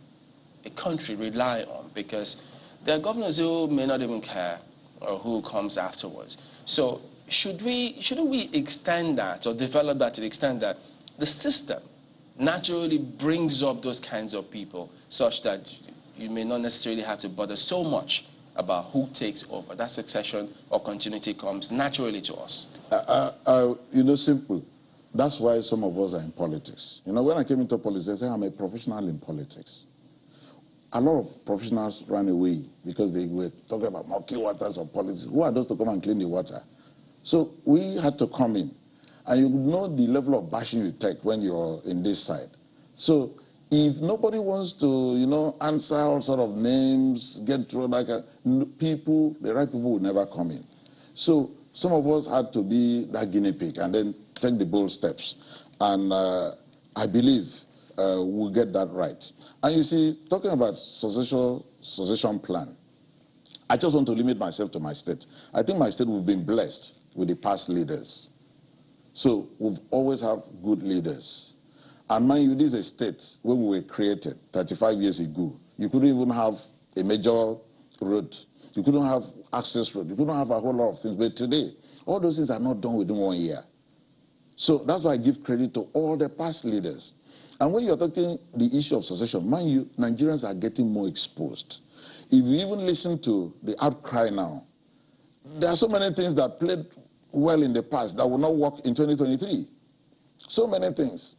a country, rely on? Because there are governors who may not even care or who comes afterwards. So shouldn't we extend that or develop that to the extent that the system naturally brings up those kinds of people such that you may not necessarily have to bother so much about who takes over? That succession or continuity comes naturally to us. Simple. That's why some of us are in politics. When I came into politics, I said I'm a professional in politics. A lot of professionals ran away because they were talking about murky waters of politics. Who are those to come and clean the water? So we had to come in. And you know the level of bashing you take when you're in this side. So if nobody wants to, answer all sort of names, get through like the right people will never come in. So some of us had to be that guinea pig and then take the bold steps. And I believe we'll get that right. And you see, talking about succession plan, I just want to limit myself to my state. I think my state we've been blessed with the past leaders. So we've always have good leaders. And mind you, this is a state where we were created 35 years ago. You couldn't even have a major road. You couldn't have access road. You couldn't have a whole lot of things. But today, all those things are not done within 1 year. So that's why I give credit to all the past leaders. And when you're talking the issue of succession, mind you, Nigerians are getting more exposed. If you even listen to the outcry now, there are so many things that played well in the past that will not work in 2023. So many things.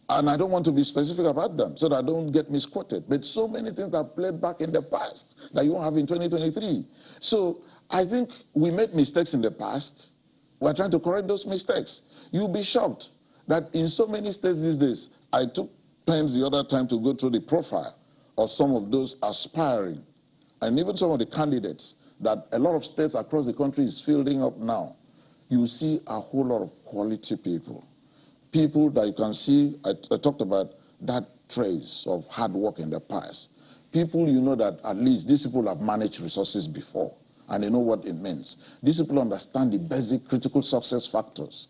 And I don't want to be specific about them so that I don't get misquoted. But so many things that played back in the past that you won't have in 2023. So I think we made mistakes in the past. We're trying to correct those mistakes. You'll be shocked that in so many states these days, I took spent the other time to go through the profile of some of those aspiring, and even some of the candidates that a lot of states across the country is fielding up now, you see a whole lot of quality people. People that you can see, I talked about that trace of hard work in the past. People you know that at least these people have managed resources before, and they know what it means. These people understand the basic critical success factors.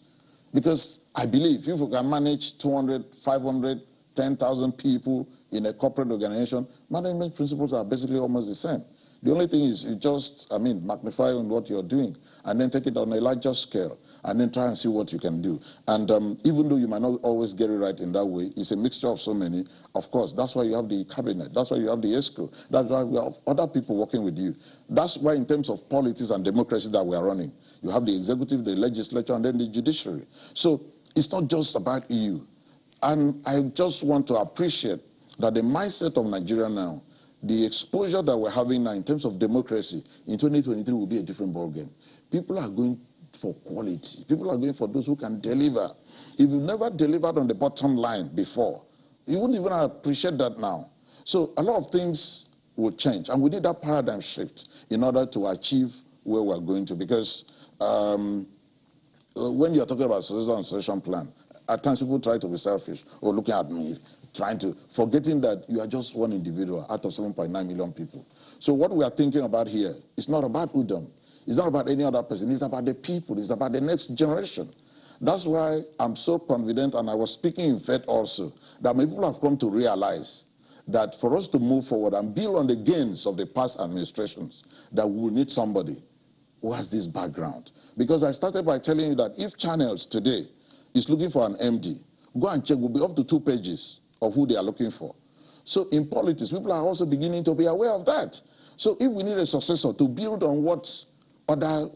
Because I believe if you can manage 200, 500, 10,000 people in a corporate organization, management principles are basically almost the same. The only thing is you just, magnify on what you're doing and then take it on a larger scale and then try and see what you can do. And even though you might not always get it right in that way, it's a mixture of so many. Of course, that's why you have the cabinet. That's why you have the ESCO. That's why we have other people working with you. That's why in terms of politics and democracy that we are running, you have the executive, the legislature, and then the judiciary. So it's not just about you. And I just want to appreciate that the mindset of Nigeria now, the exposure that we're having now in terms of democracy in 2023 will be a different ballgame. People are going for quality. People are going for those who can deliver. If you've never delivered on the bottom line before, you wouldn't even appreciate that now. So a lot of things will change. And we need that paradigm shift in order to achieve where we're going to. Because when you're talking about succession and succession plan, at times people try to be selfish or looking at me, forgetting that you are just one individual out of 7.9 million people. So what we are thinking about here is not about Udom. It's not about any other person. It's about the people. It's about the next generation. That's why I'm so confident, and I was speaking in faith also, that my people have come to realize that for us to move forward and build on the gains of the past administrations, that we will need somebody who has this background. Because I started by telling you that if Channels today is looking for an MD, go and check, will be up to 2 pages of who they are looking for. So in politics, people are also beginning to be aware of that. So if we need a successor to build on what other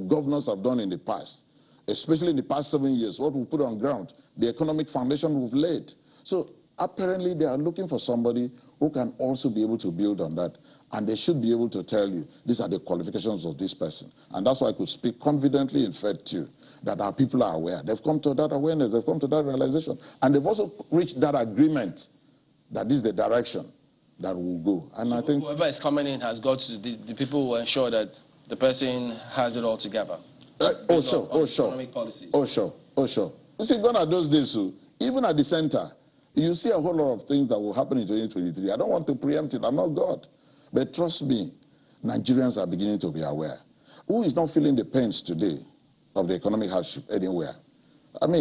governors have done in the past, especially in the past 7 years, what we put on ground, the economic foundation we've laid. So apparently they are looking for somebody who can also be able to build on that. And they should be able to tell you, these are the qualifications of this person. And that's why I could speak confidently in faith too, that our people are aware. They've come to that awareness, they've come to that realization. And they've also reached that agreement that this is the direction that we'll go. And so I think whoever is coming in has got to, the people will ensure that the person has it all together. Economic policies. Oh, sure. You see, gone are those days, so even at the center, you see a whole lot of things that will happen in 2023. I don't want to preempt it. I'm not God. But trust me, Nigerians are beginning to be aware. Who is not feeling the pains today of the economic hardship anywhere? And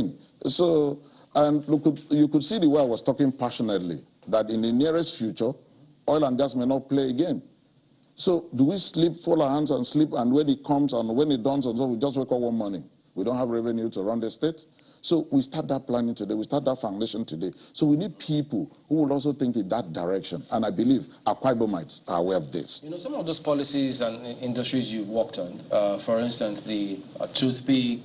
you could see the way I was talking passionately, that in the nearest future, oil and gas may not play again. So do we sleep, fold our hands and sleep, and when it comes and when it dawns and so we just wake up one morning? We don't have revenue to run the state. So we start that planning today, we start that foundation today. So we need people who will also think in that direction. And I believe Akwa Ibomites are aware of this. You know, some of those policies and industries you've worked on, for instance, the toothpick,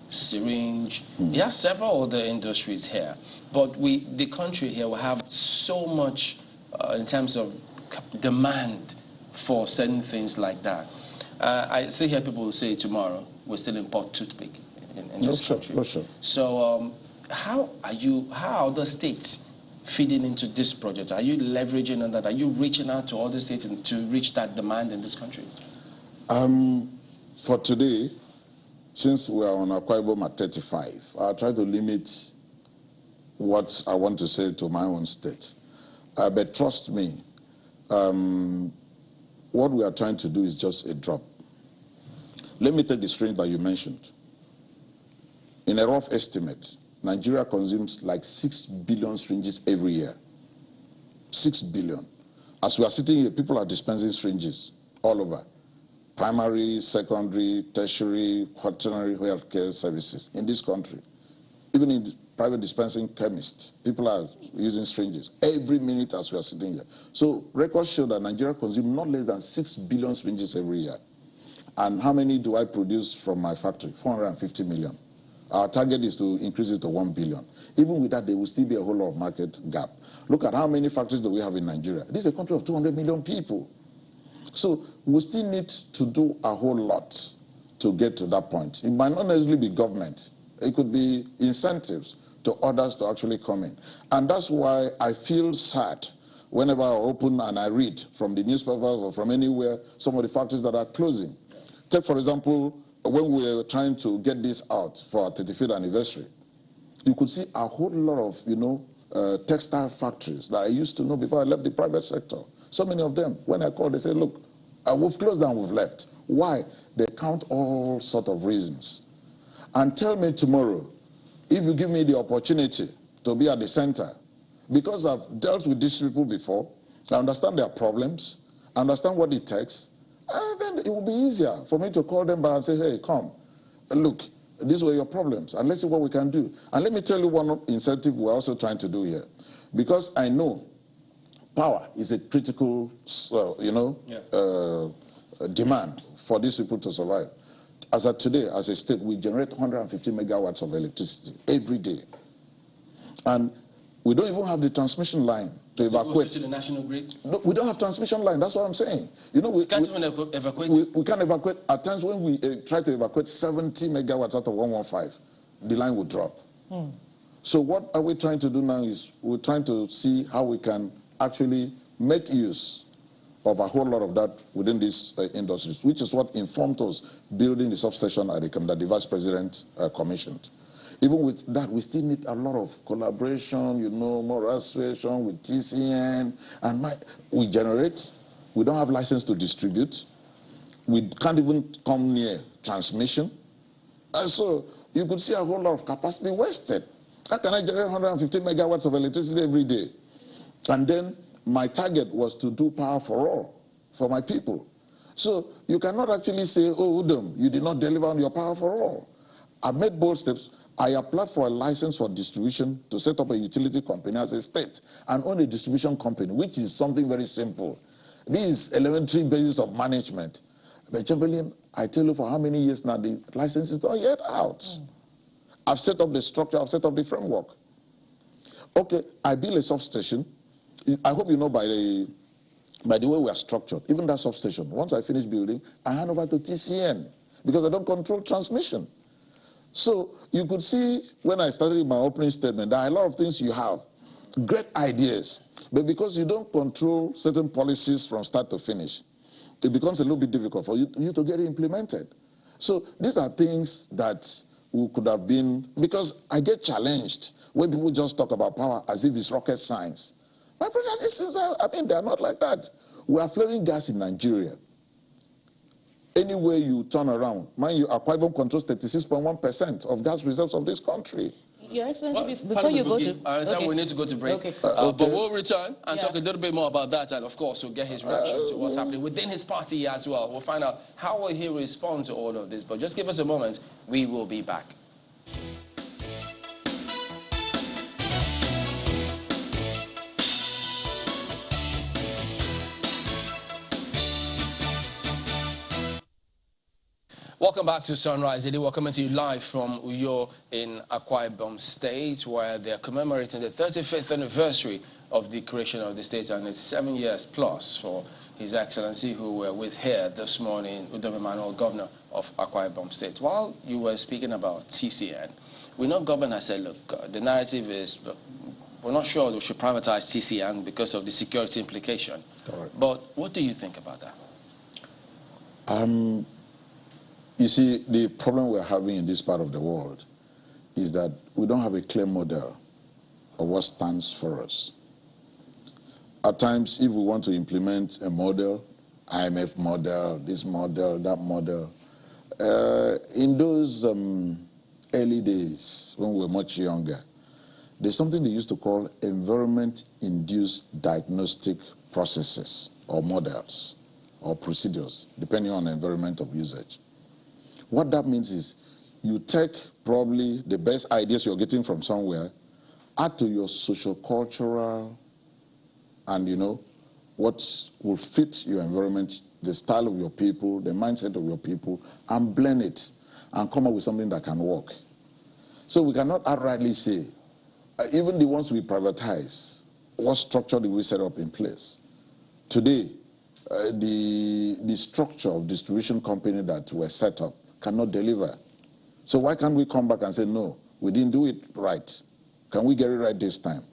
syringe, there are several other industries here. But the country here will have so much in terms of demand for certain things like that. I see here people will say tomorrow we still import toothpick in this country. Sure. So how are the states feeding into this project? Are you leveraging on that? Are you reaching out to other states to reach that demand in this country? For today, since we are on Akwa Ibom at 35, I'll try to limit what I want to say to my own state. But trust me, what we are trying to do is just a drop. Let me take the syringe that you mentioned. In a rough estimate, Nigeria consumes like 6 billion syringes every year. 6 billion. As we are sitting here, people are dispensing syringes all over. Primary, secondary, tertiary, quaternary healthcare services in this country. Even in private dispensing chemists, people are using syringes every minute as we are sitting here. So records show that Nigeria consumes not less than 6 billion syringes every year. And how many do I produce from my factory? 450 million. Our target is to increase it to 1 billion. Even with that, there will still be a whole lot of market gap. Look at how many factories do we have in Nigeria. This is a country of 200 million people. So we still need to do a whole lot to get to that point. It might not necessarily be government. It could be incentives to others to actually come in. And that's why I feel sad whenever I open and I read from the newspapers or from anywhere some of the factories that are closing. Take, for example, when we were trying to get this out for our 35th anniversary, you could see a whole lot of, textile factories that I used to know before I left the private sector. So many of them, when I called, they say, look, we've closed down, we've left. Why? They count all sorts of reasons. And tell me tomorrow, if you give me the opportunity to be at the center, because I've dealt with these people before, I understand their problems, I understand what it takes, then it will be easier for me to call them back and say, hey, come, look, these were your problems, and let's see what we can do. And let me tell you one incentive we're also trying to do here. Because I know power is a critical, demand for these people to survive. As of today, as a state, we generate 150 megawatts of electricity every day. And we don't even have the transmission line to evacuate. To the national grid? No, we don't have transmission line. That's what I'm saying. We can't even evacuate. We can't evacuate. At times when we try to evacuate 70 megawatts out of 115, the line will drop. So what are we trying to do now is we're trying to see how we can actually make use of a whole lot of that within these industries, which is what informed us building the substation at that the Vice President commissioned. Even with that, we still need a lot of collaboration, more association with TCN. And we generate, we don't have license to distribute. We can't even come near transmission. And so you could see a whole lot of capacity wasted. How can I generate 150 megawatts of electricity every day? And then my target was to do power for all, for my people. So you cannot actually say, oh, Udom, you did not deliver on your power for all. I've made bold steps. I applied for a license for distribution to set up a utility company as a state and own a distribution company, which is something very simple. This is elementary basis of management. But Chamberlain, I tell you for how many years now, the license is not yet out. I've set up the structure, I've set up the framework. Okay, I build a substation. I hope you know by the way we are structured, even that substation, once I finish building, I hand over to TCN because I don't control transmission. So you could see when I started in my opening statement, there are a lot of things you have, great ideas, but because you don't control certain policies from start to finish, it becomes a little bit difficult for you to get it implemented. So these are things that we could have been, because I get challenged when people just talk about power as if it's rocket science. My brother, they're not like that. We are flaring gas in Nigeria. Anywhere you turn around, mind you, Akwa Ibom controls 36.1% of gas reserves of this country. Your Excellency, before you go to... I understand we need to go to break. Okay. But we'll return and talk a little bit more about that, and of course we'll get his reaction to what's happening within his party as well. We'll find out how will he respond to all of this. But just give us a moment, we will be back. Welcome back to Sunrise Daily. We're coming to you live from Uyo in Akwa Ibom State, where they're commemorating the 35th anniversary of the creation of the state, and it's 7 years plus for His Excellency, who we're with here this morning, Emmanuel, Governor of Akwa Ibom State. While you were speaking about TCN, we know government has said, look, the narrative is, we're not sure we should privatize TCN because of the security implication. Correct. But what do you think about that? You see, the problem we're having in this part of the world is that we don't have a clear model of what stands for us. At times, if we want to implement a model, IMF model, this model, that model, in those early days when we were much younger, there's something they used to call environment-induced diagnostic processes or models or procedures, depending on the environment of usage. What that means is you take probably the best ideas you're getting from somewhere, add to your socio-cultural and, what will fit your environment, the style of your people, the mindset of your people, and blend it and come up with something that can work. So we cannot outrightly say, even the ones we privatize, what structure did we set up in place? Today, the structure of distribution company that were set up cannot deliver. So why can't we come back and say, no, we didn't do it right? Can we get it right this time?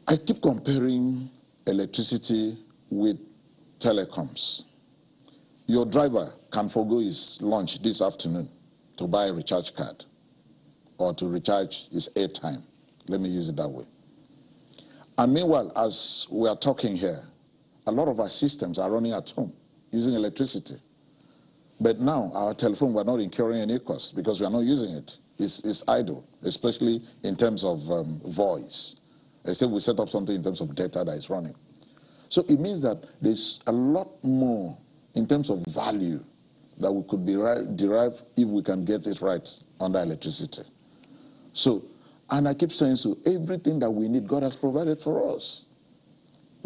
I keep comparing electricity with telecoms. Your driver can forgo his lunch this afternoon to buy a recharge card or to recharge his airtime. Let me use it that way. And meanwhile, as we are talking here, a lot of our systems are running at home using electricity. But now our telephone, we're not incurring any cost because we are not using it. It's idle, especially in terms of voice. Except we set up something in terms of data that is running. So it means that there's a lot more in terms of value that we could derive if we can get it right under electricity. So, and I keep saying so, everything that we need, God has provided for us.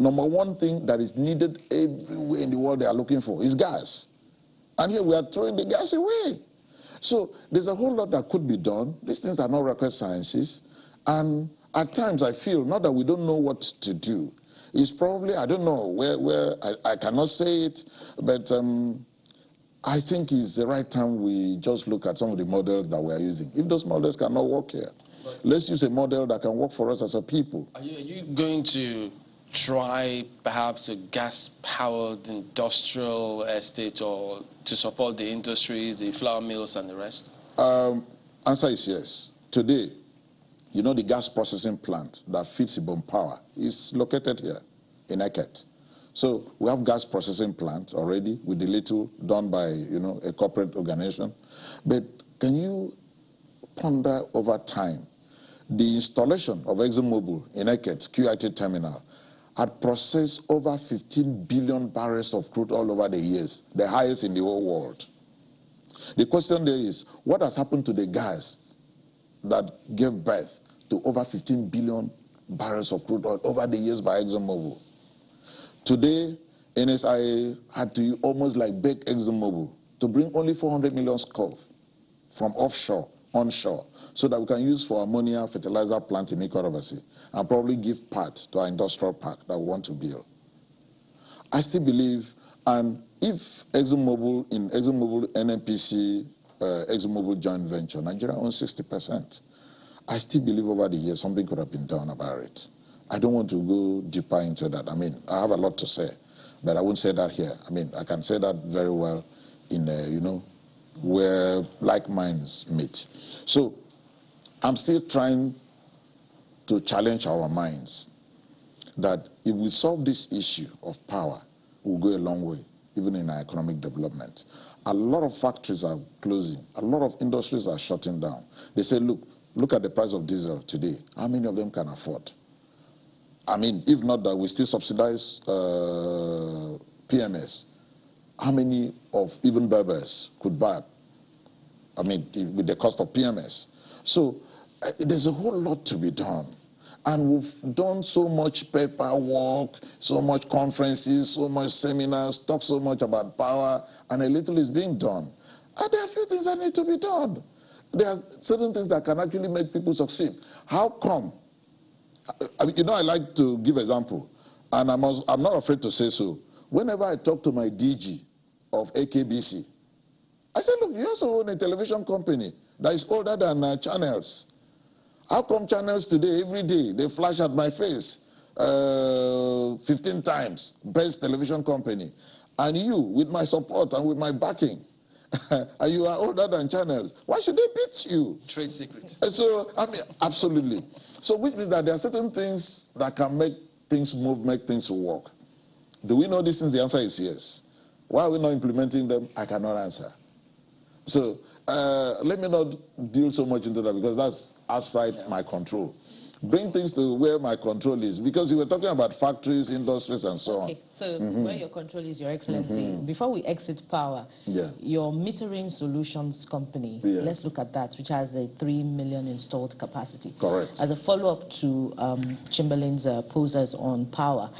Number one thing that is needed everywhere in the world they are looking for is gas. And here we are throwing the gas away. So there's a whole lot that could be done. These things are not rocket sciences. And at times I feel, not that we don't know what to do, it's probably, I don't know where I cannot say it, but I think it's the right time we just look at some of the models that we are using. If those models cannot work here, let's use a model that can work for us as a people. Are you going to try perhaps a gas-powered industrial estate or to support the industries, the flour mills and the rest? Answer is yes. Today, you know, the gas processing plant that feeds Ibom Power is located here in Eket. So we have gas processing plant already with the little done by, you know, a corporate organization. But can you ponder over time the installation of ExxonMobil in Eket QIT terminal had processed over 15 billion barrels of crude oil over the years, the highest in the whole world. The question there is, what has happened to the gas that gave birth to over 15 billion barrels of crude oil over the years by ExxonMobil? Today, NSIA had to almost like beg ExxonMobil to bring only 400 million scf from offshore, onshore, so that we can use for ammonia fertilizer plant in Ikorosi and probably give part to our industrial park that we want to build. I still believe, and if ExxonMobil, in ExxonMobil NNPC, ExxonMobil joint venture, Nigeria owns 60%. I still believe over the years something could have been done about it. I don't want to go deeper into that. I mean, I have a lot to say, but I won't say that here. I mean, I can say that very well in, you know, where like minds meet. So I'm still trying to challenge our minds that if we solve this issue of power, we'll go a long way, even in our economic development. A lot of factories are closing. A lot of industries are shutting down. They say, look at the price of diesel today. How many of them can afford? I mean, if not that we still subsidize PMS, how many of even Berbers could buy, I mean, with the cost of PMS? So there's a whole lot to be done. And we've done so much paperwork, so much conferences, so much seminars, talk so much about power, and a little is being done. And there are a few things that need to be done. There are certain things that can actually make people succeed. How come? I mean, you know, I like to give example, and I'm not afraid to say so. Whenever I talk to my DG of AKBC, I say, look, you also own a television company that is older than channels. How come channels today, every day, they flash at my face 15 times, best television company, and you, with my support and with my backing, and you are older than channels, why should they beat you? Trade secrets. So, I mean, absolutely. So which means that there are certain things that can make things move, make things work. Do we know these things? The answer is yes. Why are we not implementing them? I cannot answer. So let me not deal so much into that because that's outside my control. Bring things to where my control is, because you were talking about factories, industries, and so on. Okay, so where your control is, Your Excellency. Before we exit power, your metering solutions company, let's look at that, which has a 3 million installed capacity. Correct. As a follow-up to Chamberlain's posers on power,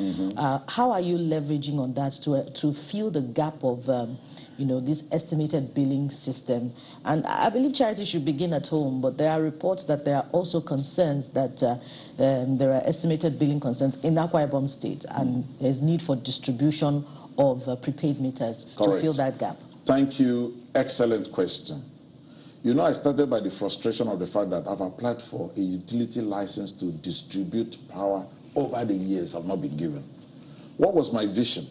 how are you leveraging on that to fill the gap of you know, this estimated billing system? And I believe charity should begin at home, but there are reports that there are also concerns that there are estimated billing concerns in Akwa Ibom State, and there's need for distribution of prepaid meters to fill that gap. Thank you. Excellent question. You know, I started by the frustration of the fact that I've applied for a utility license to distribute power over the years. I've not been given. What was my vision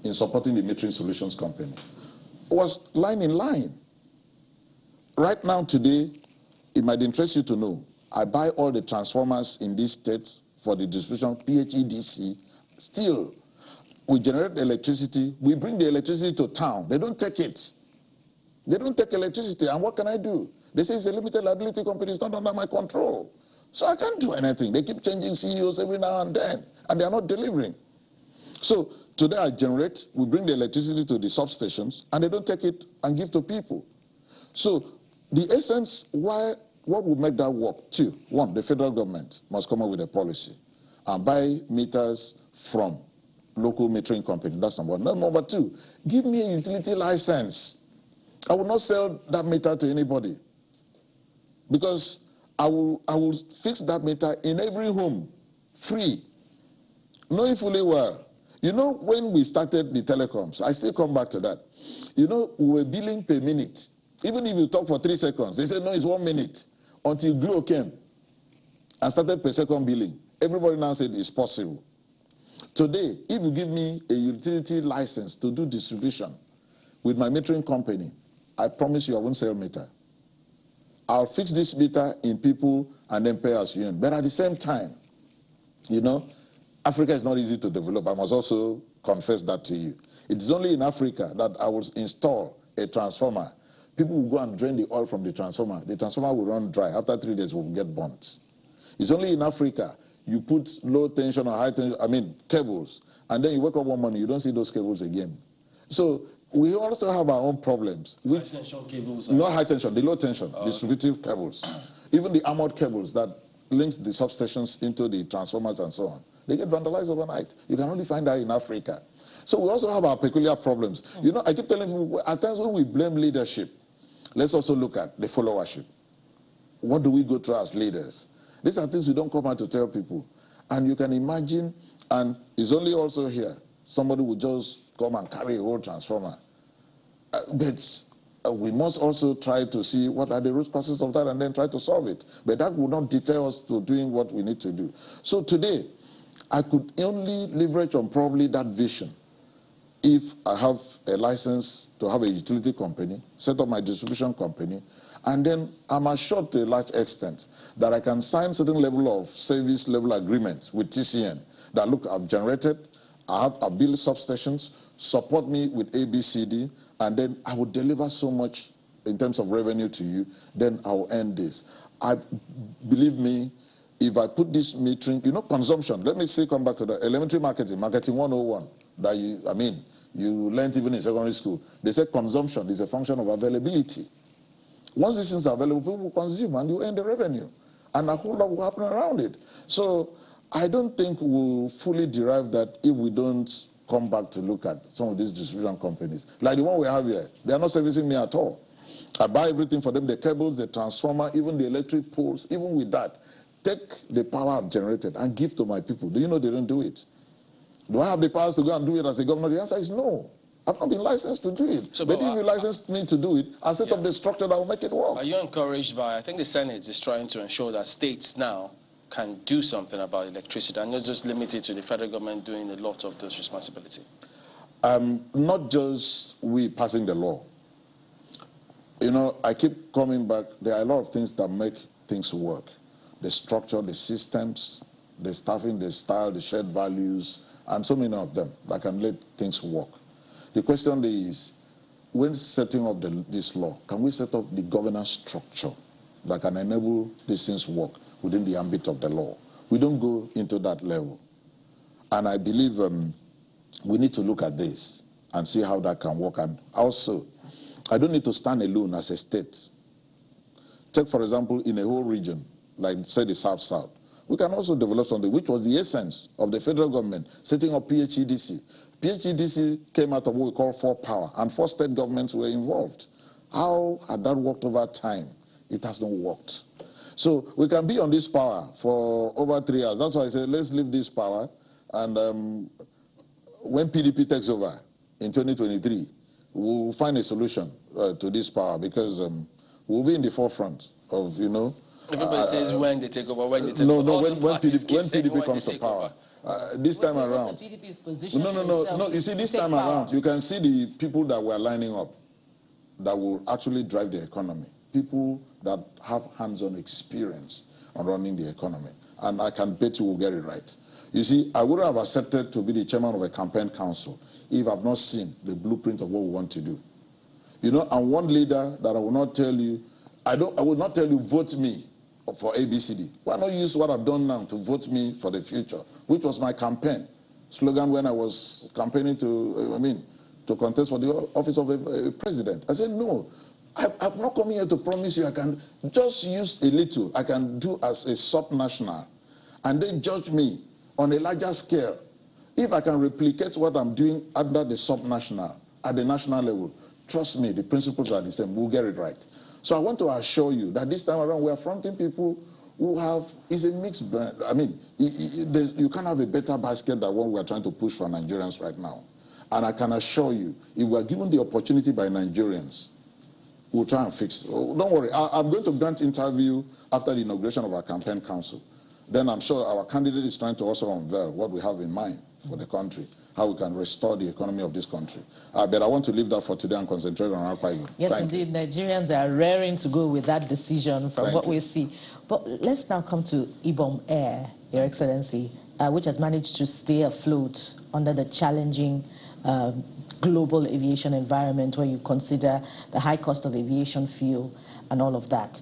in supporting the metering solutions company? It was line in line. Right now, today, it might interest you to know, I buy all the transformers in this state for the distribution, PHEDC. Still, we generate electricity. We bring the electricity to town. They don't take it. They don't take electricity. And what can I do? They say it's a limited liability company. It's not under my control. So I can't do anything. They keep changing CEOs every now and then, and they are not delivering. So today I generate, we bring the electricity to the substations, and they don't take it and give to people. So the essence, what would make that work? Two, one, the federal government must come up with a policy and buy meters from local metering companies. That's number one. Number two, give me a utility license. I will not sell that meter to anybody, because I will fix that meter in every home, free. Knowing fully well. You know, when we started the telecoms, I still come back to that. You know, we were billing per minute. Even if you talk for 3 seconds, they said, no, it's 1 minute. Until Glo came and started per second billing. Everybody now said it's possible. Today, if you give me a utility license to do distribution with my metering company, I promise you I won't sell meter. I'll fix this meter in people and then pay as you earn. But at the same time, you know, Africa is not easy to develop. I must also confess that to you. It is only in Africa that I will install a transformer. People will go and drain the oil from the transformer. The transformer will run dry. After 3 days, it will get burnt. It's only in Africa you put low tension or high tension, cables, and then you wake up one morning, you don't see those cables again. So we also have our own problems. High tension cables? Not high tension, the low tension, distributive cables. Even the armored cables that links the substations into the transformers and so on. They get vandalized overnight. You can only find that in Africa. So we also have our peculiar problems. You know, I keep telling you, at times when we blame leadership, let's also look at the followership. What do we go through as leaders? These are things we don't come out to tell people. And you can imagine, and it's only also here, somebody will just come and carry a whole transformer. But we must also try to see what are the root causes of that and then try to solve it. But that will not deter us to doing what we need to do. So today, I could only leverage on probably that vision if I have a license to have a utility company, set up my distribution company, and then I'm assured to a large extent that I can sign certain level of service level agreements with TCN that, look, I've generated, I've built substations, support me with ABCD, and then I will deliver so much in terms of revenue to you, then I will earn this. Believe me, if I put this metering, you know, consumption, let me say, come back to the elementary marketing 101, that you learned even in secondary school. They said consumption is a function of availability. Once these things are available, people will consume and you earn the revenue. And a whole lot will happen around it. So I don't think we'll fully derive that if we don't come back to look at some of these distribution companies. Like the one we have here, they are not servicing me at all. I buy everything for them, the cables, the transformer, even the electric poles. Even with that, take the power I've generated and give to my people. Do you know they don't do it? Do I have the powers to go and do it as a governor? The answer is no. I've not been licensed to do it. So, but if you licensed me to do it, I'll set up the structure that will make it work. Are you encouraged by, I think the Senate is trying to ensure that states now can do something about electricity and not just limit it to the federal government doing a lot of those responsibility? Not just we passing the law. You know, I keep coming back. There are a lot of things that make things work. The structure, the systems, the staffing, the style, the shared values, and so many of them that can let things work. The question is, when setting up this law, can we set up the governance structure that can enable these things work within the ambit of the law? We don't go into that level. And I believe we need to look at this and see how that can work. And also, I don't need to stand alone as a state. Take, for example, in a whole region, like, say, the South-South, we can also develop something which was the essence of the federal government, setting up PHEDC. PHEDC came out of what we call 4-power, and 4 state governments were involved. How had that worked over time? It has not worked. So we can be on this power for over 3 years. That's why I said, let's leave this power, and when PDP takes over in 2023, we'll find a solution to this power, because We'll be in the forefront of, Everybody says when they take over, when they take over. No, when PDP comes to power. This time around. No. You see, this time around, you can see the people that were lining up that will actually drive the economy. People that have hands-on experience on running the economy. And I can bet you will get it right. You see, I wouldn't have accepted to be the chairman of a campaign council if I've not seen the blueprint of what we want to do. I'm one leader that I will not tell you, I will not tell you, vote me for ABCD. Why not use what I've done now to vote me for the future, which was my campaign slogan when I was campaigning to contest for the office of a president. I said, no, I'm not coming here to promise you I can just use a little, I can do as a sub-national, and then judge me on a larger scale. If I can replicate what I'm doing under the sub-national, at the national level, trust me, the principles are the same. We'll get it right. So I want to assure you that this time around we are fronting people who have, it's a mixed blend. You can't have a better basket than what we are trying to push for Nigerians right now. And I can assure you, if we are given the opportunity by Nigerians, we'll try and fix it. Oh, don't worry, I'm going to grant interview after the inauguration of our campaign council. Then I'm sure our candidate is trying to also unveil what we have in mind for the country, how we can restore the economy of this country. But I want to leave that for today and concentrate on Akwa Ibom. Yes, indeed, Nigerians are raring to go with that decision from what we see. But let's now come to Ibom Air, Your Excellency, which has managed to stay afloat under the challenging global aviation environment where you consider the high cost of aviation fuel and all of that.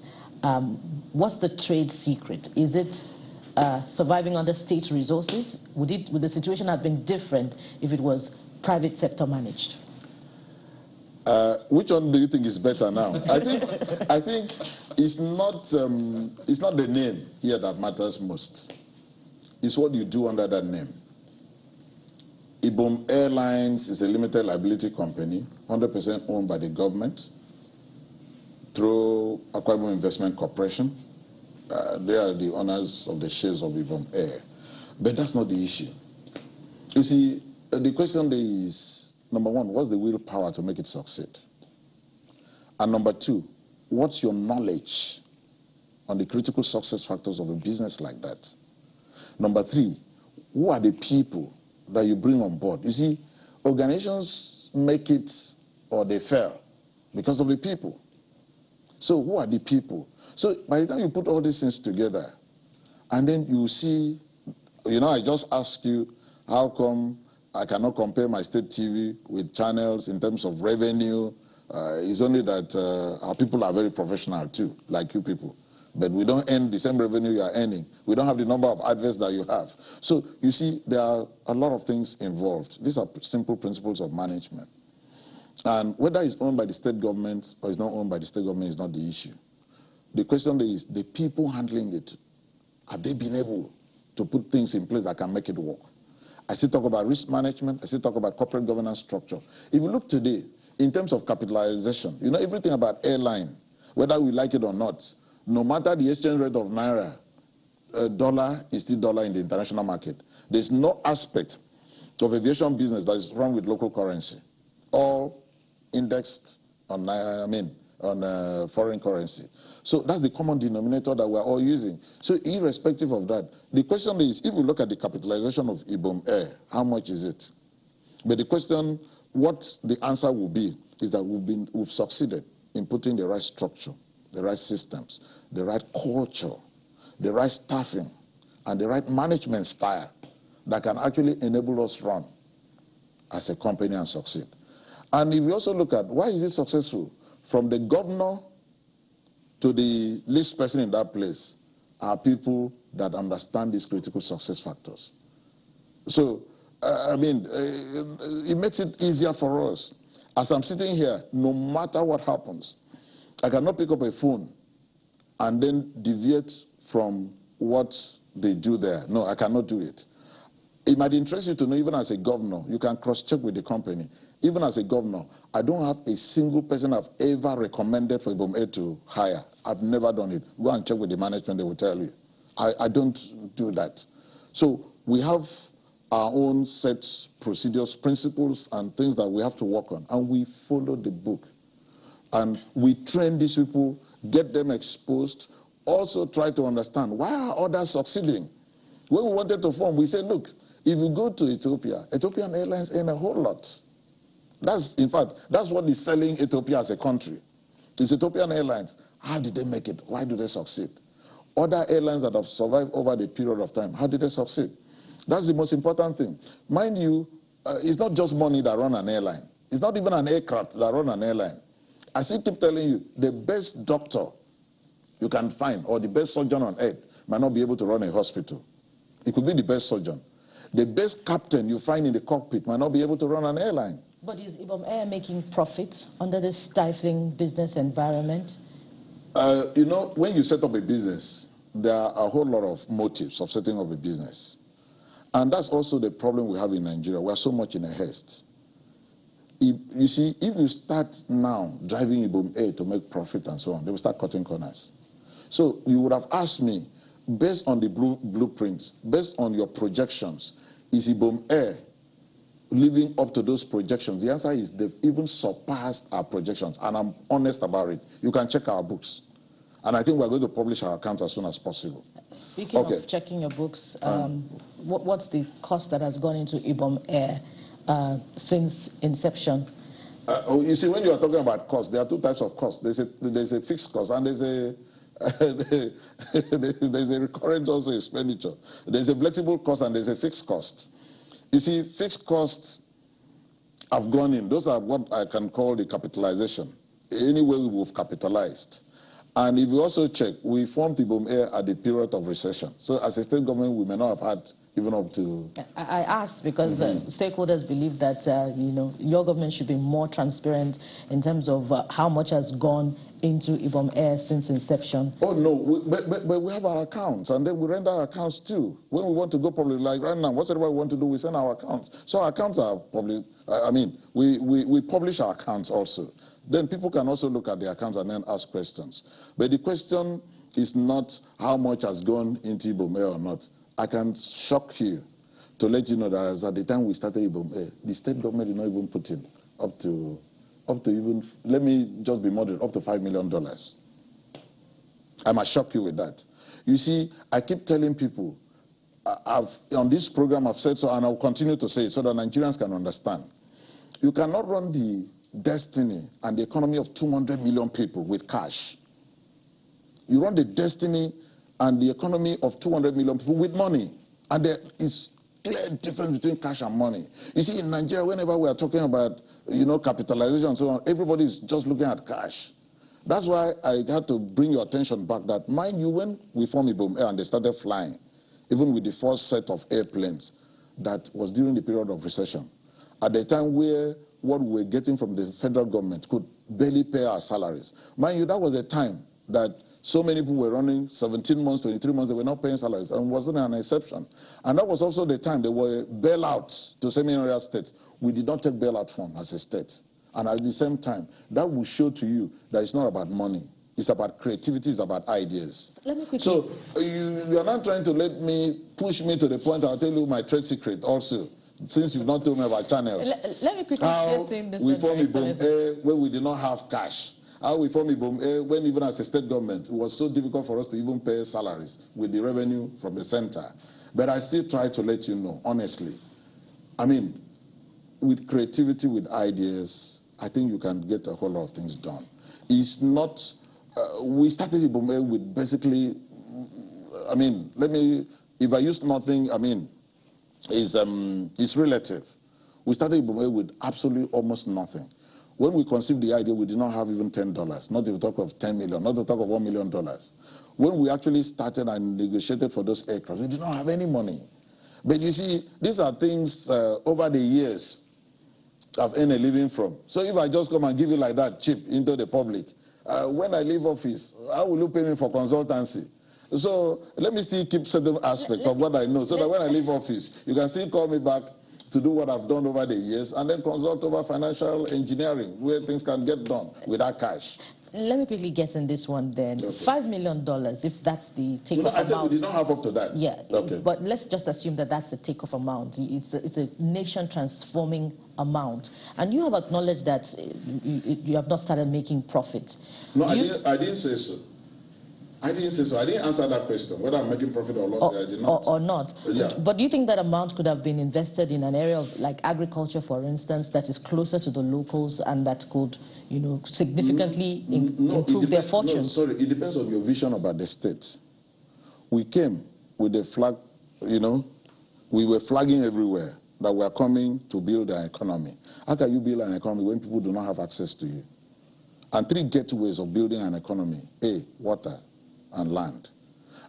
What's the trade secret? Is it surviving under state resources? Would the situation have been different if it was private sector managed? Which one do you think is better now? I think it's not the name here that matters most. It's what you do under that name. Ibom Airlines is a limited liability company, 100% owned by the government through Akwa Ibom Investment Corporation. They are the owners of the shares of Ibom Air. But that's not the issue. You see, the question is, number one, what's the willpower to make it succeed? And number two, what's your knowledge on the critical success factors of a business like that? Number three, who are the people that you bring on board? You see, organizations make it or they fail because of the people. So who are the people? So by the time you put all these things together, and then you see, I just asked you, how come I cannot compare my state TV with channels in terms of revenue? It's only that our people are very professional too, like you people. But we don't earn the same revenue you are earning. We don't have the number of adverts that you have. So you see, there are a lot of things involved. These are simple principles of management. And whether it's owned by the state government or it's not owned by the state government is not the issue. The question is, the people handling it, have they been able to put things in place that can make it work? I still talk about risk management. I still talk about corporate governance structure. If you look today, in terms of capitalization, everything about airline, whether we like it or not, no matter the exchange rate of Naira, dollar is still dollar in the international market. There's no aspect of aviation business that is run with local currency. All indexed on foreign currency. So that's the common denominator that we're all using. So irrespective of that, the question is, if we look at the capitalization of Ibom Air, how much is it? But the question, what the answer will be, is that we've succeeded in putting the right structure, the right systems, the right culture, the right staffing, and the right management style that can actually enable us run as a company and succeed. And if we also look at why is it successful, from the governor to the least person in that place are people that understand these critical success factors. So, it makes it easier for us. As I'm sitting here, no matter what happens, I cannot pick up a phone and then deviate from what they do there. No, I cannot do it. It might interest you to know, even as a governor, you can cross-check with the company. Even as a governor, I don't have a single person I've ever recommended for Ibom Air to hire. I've never done it. Go and check with the management, they will tell you. I don't do that. So we have our own sets, procedures, principles, and things that we have to work on. And we follow the book. And we train these people. get them exposed, also try to understand why are others succeeding. When we wanted to form, we said, look, if you go to Ethiopia, Ethiopian Airlines earn a whole lot. In fact, that's what is selling Ethiopia as a country. It's Ethiopian Airlines. How did they make it? Why do they succeed? Other airlines that have survived over the period of time, how did they succeed? That's the most important thing. Mind you, it's not just money that run an airline. It's not even an aircraft that run an airline. I still keep telling you, the best doctor you can find or the best surgeon on earth might not be able to run a hospital. It could be the best surgeon. The best captain you find in the cockpit might not be able to run an airline. But is Ibom Air making profit under this stifling business environment? You know, when you set up a business, there are a whole lot of motives of setting up a business. And that's also the problem we have in Nigeria. We are so much in a haste. You see, if you start now driving Ibom Air to make profit and so on, they will start cutting corners. So you would have asked me, based on the blueprints, based on your projections, is Ibom Air living up to those projections? The answer is they've even surpassed our projections, and I'm honest about it. You can check our books. And I think we're going to publish our accounts as soon as possible. Speaking of checking your books, what's the cost that has gone into Ibom Air since inception? You see, when you are talking about cost, there are two types of cost. There's a fixed cost and there's a recurrent also expenditure. There's a flexible cost and there's a fixed cost. You see, fixed costs have gone in. Those are what I can call the capitalization. Anyway, we've capitalized. And if you also check, we formed Ibom Air at the period of recession. So as a state government, we may not have had even up to... I asked because stakeholders believe that, you know, your government should be more transparent in terms of how much has gone into Ibom Air since inception. Oh, no, but we have our accounts, and then we render our accounts too. When we want to go public, like right now, whatever we want to do, we send our accounts. So our accounts are public. I mean, we publish our accounts also. Then people can also look at the accounts and then ask questions. But the question is not how much has gone into Ibom Air or not. I can shock you to let you know that as at the time we started Ibom Air, the state government did not even put in up to even, let me just be moderate, up to $5 million. I must shock you with that. You see, I keep telling people, on this program I've said so, and I'll continue to say it so that Nigerians can understand. You cannot run the destiny and the economy of 200 million people with cash. You run the destiny and the economy of 200 million people with money. And there is clear difference between cash and money. You see, in Nigeria, whenever we are talking about, you know, capitalization and so on, everybody is just looking at cash. That's why I had to bring your attention back that, mind you, when we formed Ibom Air and they started flying, even with the first set of airplanes, that was during the period of recession. At the time where what we were getting from the federal government could barely pay our salaries. Mind you, that was a time that so many people were running 17 months, 23 months, they were not paying salaries, and wasn't an exception. And that was also the time there were bailouts to semi-area states. We did not take bailout fund as a state. And at the same time, that will show to you that it's not about money. It's about creativity, it's about ideas. Let me quickly... So you are not trying to push me to the point I'll tell you my trade secret also, since you've not told me about channels. Let me quickly how say this. We formed Ibom Air when we did not have cash. How we formed Ibom Air when even as a state government, it was so difficult for us to even pay salaries with the revenue from the center. But I still try to let you know, honestly. I mean, with creativity, with ideas, I think you can get a whole lot of things done. It's not... we started Ibom Air with basically... I mean, if I use nothing, I mean, it's relative. We started Ibom Air with absolutely almost nothing. When we conceived the idea, we did not have even $10, not to talk of 10 million, not to talk of $1 million. When we actually started and negotiated for those aircraft, we did not have any money. But you see, these are things over the years I've earned a living from. So if I just come and give you like that cheap into the public, when I leave office, how will you pay me for consultancy? So let me still keep certain aspects of what I know, so that when I leave office, you can still call me back to do what I've done over the years, and then consult over financial engineering, where things can get done without cash. Let me quickly guess in this one then. Okay. $5 million, if that's the takeoff amount. I said we did not have up to that. Yeah. Okay. But let's just assume that that's the takeoff amount. It's a nation-transforming amount. And you have acknowledged that you have not started making profit. No, I didn't say so. I didn't say so. I didn't answer that question. Whether I'm making profit or loss, I did not. Or not. Yeah. But do you think that amount could have been invested in an area of like agriculture, for instance, that is closer to the locals and that could, you know, significantly improve their fortunes? No, sorry, it depends on your vision about the state. We came with a flag, you know, we were flagging everywhere that we are coming to build an economy. How can you build an economy when people do not have access to you? And 3 gateways of building an economy: A, water, and land.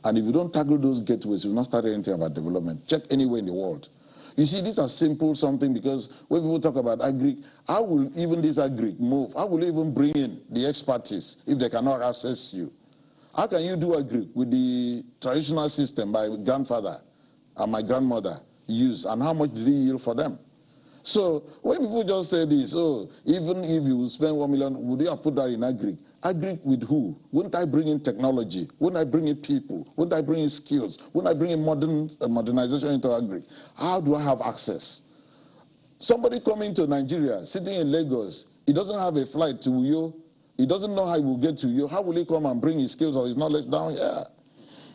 And if you don't tackle those gateways, you will not start anything about development. Check anywhere in the world. You see, these are simple something, because when people talk about agri, how will even this agri move? How will you even bring in the expertise if they cannot access you? How can you do agri with the traditional system my grandfather and my grandmother used, and how much did it yield for them? So when people just say this, oh, even if you spend $1 million, would you have put that in agri? Agri with who? Wouldn't I bring in technology? Wouldn't I bring in people? Wouldn't I bring in skills? Wouldn't I bring in modernization into agri? How do I have access? Somebody coming to Nigeria, sitting in Lagos, he doesn't have a flight to Uyo. He doesn't know how he will get to Uyo. How will he come and bring his skills or his knowledge down here?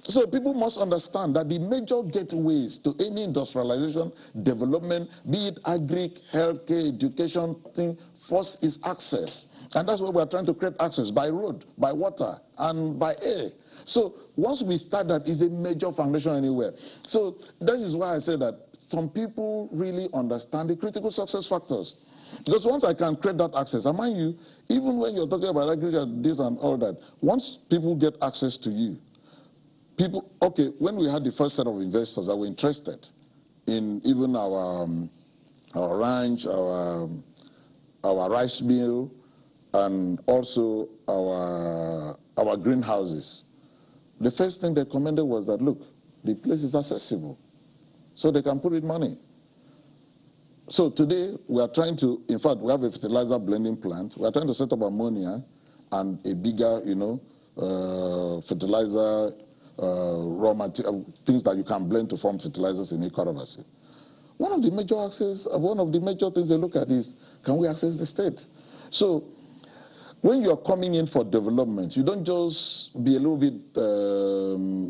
So people must understand that the major gateways to any industrialization, development, be it agri, healthcare, education thing, first is access. And that's why we are trying to create access by road, by water, and by air. So once we start that, is a major foundation anywhere. So that is why I say that some people really understand the critical success factors. Because once I can create that access, and mind you, even when you're talking about agriculture, this and all that, once people get access to you, people, okay, when we had the first set of investors that were interested in even our ranch, our rice mill, and also our greenhouses, the first thing they commented was that, look, the place is accessible, so they can put in money. So today we are trying to, in fact, we have a fertilizer blending plant. We are trying to set up ammonia and a bigger, you know, fertilizer, raw material, things that you can blend to form fertilizers in Akwa. One of the major things they look at is, can we access the state? So when you're coming in for development, you don't just be a little bit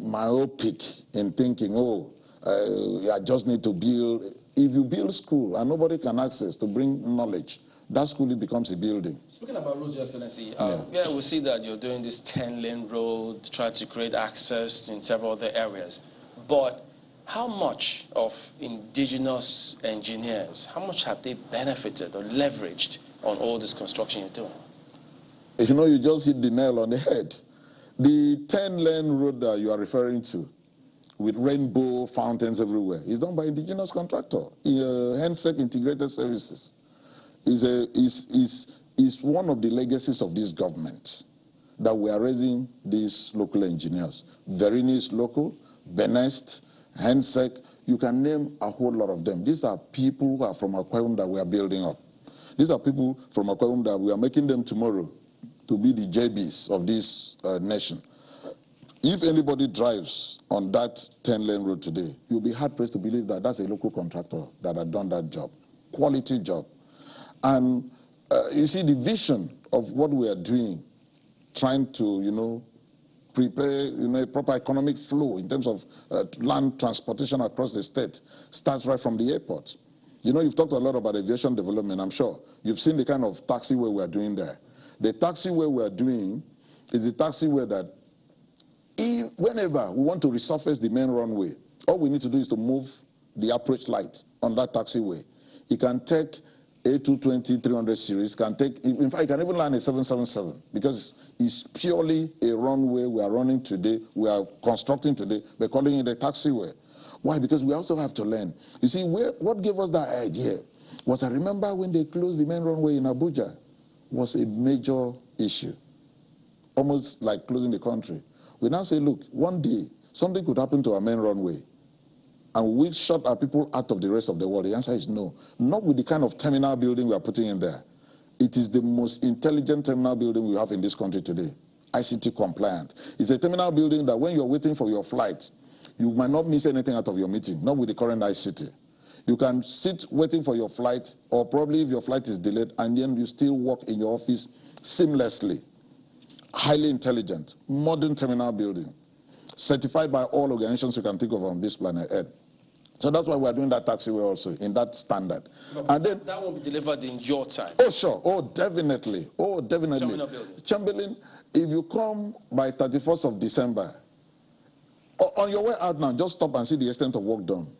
myopic in thinking, oh, I just need to build. If you build school and nobody can access to bring knowledge, that school becomes a building. Speaking about roads, Your Excellency, we see that you're doing this 10-lane road, trying to create access in several other areas. But how much of indigenous engineers, how much have they benefited or leveraged on all this construction you're doing? You know, you just hit the nail on the head. The 10-lane road that you are referring to, with rainbow fountains everywhere, is done by indigenous contractor. HENSEC Integrated Services is one of the legacies of this government, that we are raising these local engineers. Verini is local, Benest, HENSEC, you can name a whole lot of them. These are people who are from Akwa that we are building up. These are people from Akwa that we are making them tomorrow to be the JBs of this nation. If anybody drives on that 10-lane road today, you'll be hard-pressed to believe that that's a local contractor that had done that job. Quality job. And you see, the vision of what we are doing, trying to, you know, prepare, you know, a proper economic flow in terms of land transportation across the state, starts right from the airport. You know, you've talked a lot about aviation development, I'm sure. You've seen the kind of taxiway we are doing there. The taxiway we are doing is a taxiway that whenever we want to resurface the main runway, all we need to do is to move the approach light on that taxiway. It can take A220 300 series, can take, in fact, it can even land a 777, because it's purely a runway we are running today, we are constructing today, we're calling it a taxiway. Why? Because we also have to learn. You see, what gave us that idea was, I remember when they closed the main runway in Abuja, was a major issue, almost like closing the country. We now say, look, one day, something could happen to our main runway, and we shut our people out of the rest of the world. The answer is no. Not with the kind of terminal building we are putting in there. It is the most intelligent terminal building we have in this country today, ICT compliant. It's a terminal building that when you're waiting for your flight, you might not miss anything out of your meeting, not with the current ICT. You can sit waiting for your flight, or probably if your flight is delayed, and then you still work in your office seamlessly. Highly intelligent, modern terminal building, certified by all organizations you can think of on this planet Earth. So that's why we're doing that taxiway also, in that standard. And then that won't be delivered in your time. Oh, sure. Oh, definitely. Oh, definitely. Chamberlain, if you come by 31st of December, on your way out now, just stop and see the extent of work done.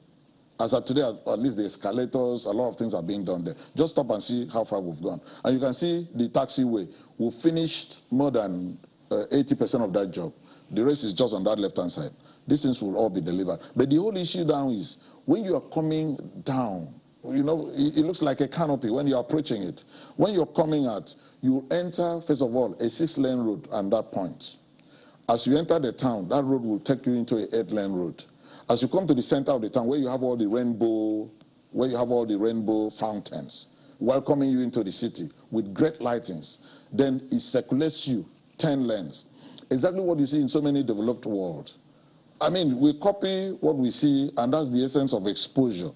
As of today, at least the escalators, a lot of things are being done there. Just stop and see how far we've gone. And you can see the taxiway. We've finished more than 80% of that job. The rest is just on that left-hand side. These things will all be delivered. But the whole issue down is, when you are coming down, you know, it looks like a canopy when you're approaching it. When you're coming out, you enter, first of all, a 6-lane road at that point. As you enter the town, that road will take you into a 8-lane road. As you come to the center of the town, where you have all the rainbow fountains, welcoming you into the city with great lightings, then it circulates you 10 lanes. Exactly what you see in so many developed worlds. I mean, we copy what we see, and that's the essence of exposure.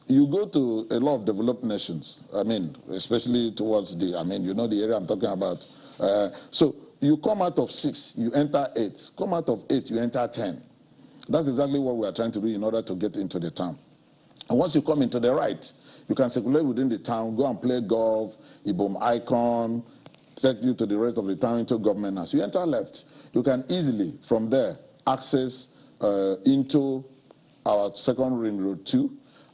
You go to a lot of developed nations, I mean, especially towards the, I mean, you know the area I'm talking about. So you come out of 6, you enter 8. Come out of 8, you enter 10. That's exactly what we are trying to do in order to get into the town. And once you come into the right, you can circulate within the town, go and play golf, Ibom icon, take you to the rest of the town into government. As you enter left, you can easily, from there, access into our second ring road 2,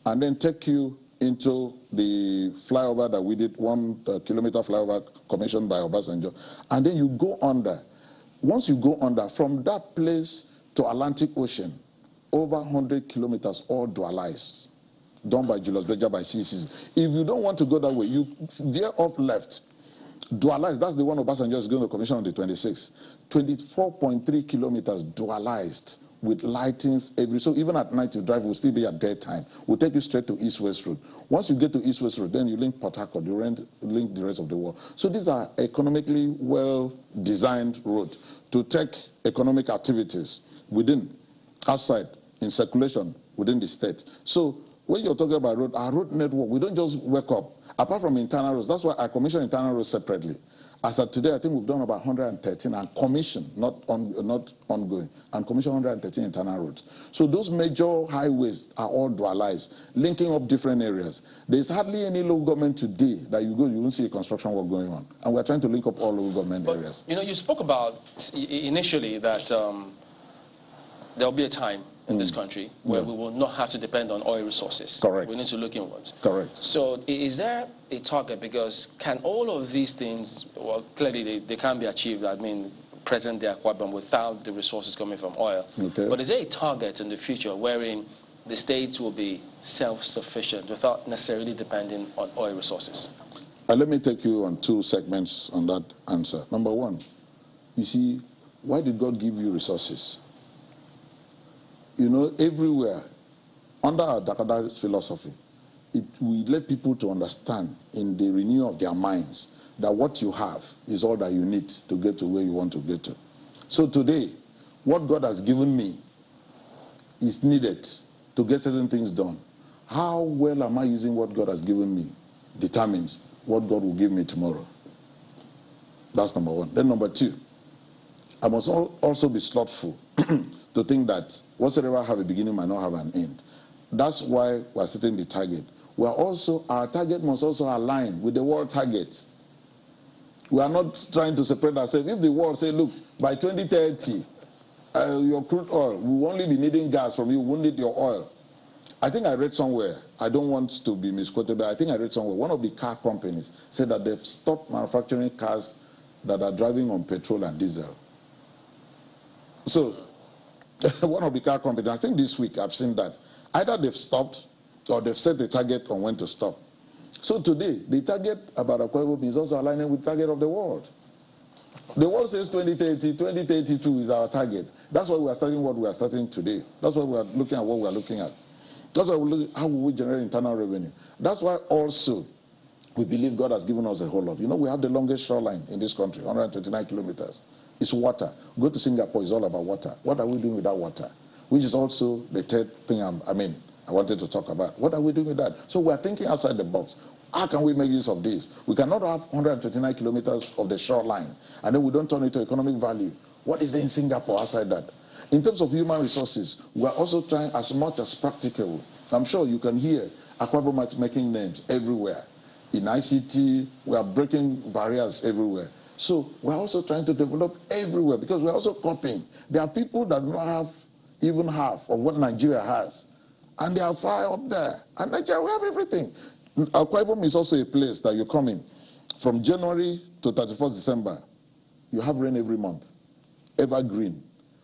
and then take you into the flyover that we did, 1 kilometer flyover commissioned by Obasanjo. And then you go under. Once you go under, from that place to Atlantic Ocean, over 100 kilometers, all dualized, done by Julius Berger by CCC. If you don't want to go that way, you veer off left. Dualized, that's the one Obasanjo is going to commission on the 26th. 24.3 kilometers dualized with lightings every. So even at night you drive, will still be at daytime. We'll take you straight to East-West Road. Once you get to East-West Road, then you link Port Harcourt, you link the rest of the world. So these are economically well-designed roads to take economic activities within, outside, in circulation within the state. So when you're talking about road, our road network, we don't just wake up. Apart from internal roads, that's why I commission internal roads separately. As of today, I think we've done about 113 and commission, not ongoing, and commission 113 internal roads. So those major highways are all dualized, linking up different areas. There's hardly any local government today that you go, you won't see a construction work going on. And we're trying to link up all local government areas. You know, you spoke about initially that there'll be a time in this country where we will not have to depend on oil resources. Correct. We need to look inwards. Correct. So is there a target? Because can all of these things, well, clearly they can't be achieved, I mean, present-day Akwa without the resources coming from oil. Okay. But is there a target in the future wherein the states will be self-sufficient without necessarily depending on oil resources? Let me take you on 2 segments on that answer. Number 1, you see, why did God give you resources? You know, everywhere, under our Dakada's philosophy, we let people to understand in the renewal of their minds that what you have is all that you need to get to where you want to get to. So today, what God has given me is needed to get certain things done. How well am I using what God has given me determines what God will give me tomorrow. That's number 1. Then number 2, I must also be slothful to think that whatsoever have a beginning might not have an end. That's why we're setting the target. Our target must also align with the world target. We are not trying to separate ourselves. If the world say, look, by 2030, your crude oil, we will only be needing gas from you, we won't need your oil. I think I read somewhere, I don't want to be misquoted, but I think I read somewhere, one of the car companies said that they've stopped manufacturing cars that are driving on petrol and diesel. So, one of the car companies, I think this week I've seen that, either they've stopped or they've set the target on when to stop. So today, the target about Akwa Ibom is also aligning with the target of the world. The world says 2030, 2032 is our target. That's why we are starting what we are starting today. That's why we are looking at what we are looking at. That's why we look at how will we generate internal revenue. That's why also We believe God has given us a whole lot. You know, we have the longest shoreline in this country, 129 kilometers. It's water. Go to Singapore, it's all about water. What are we doing with that water? Which is also the third thing I wanted to talk about. What are we doing with that? So we're thinking outside the box. How can we make use of this? We cannot have 129 kilometers of the shoreline, and then we don't turn it to economic value. What is there in Singapore outside that? In terms of human resources, we're also trying as much as practical. I'm sure you can hear Akwa making names everywhere. In ICT, we are breaking barriers everywhere. So we're also trying to develop everywhere because we're also copying. There are people that don't have even half of what Nigeria has. And they are far up there. And Nigeria, we have everything. Ibom is also a place that you come in. From January to 31st December, you have rain every month. Evergreen.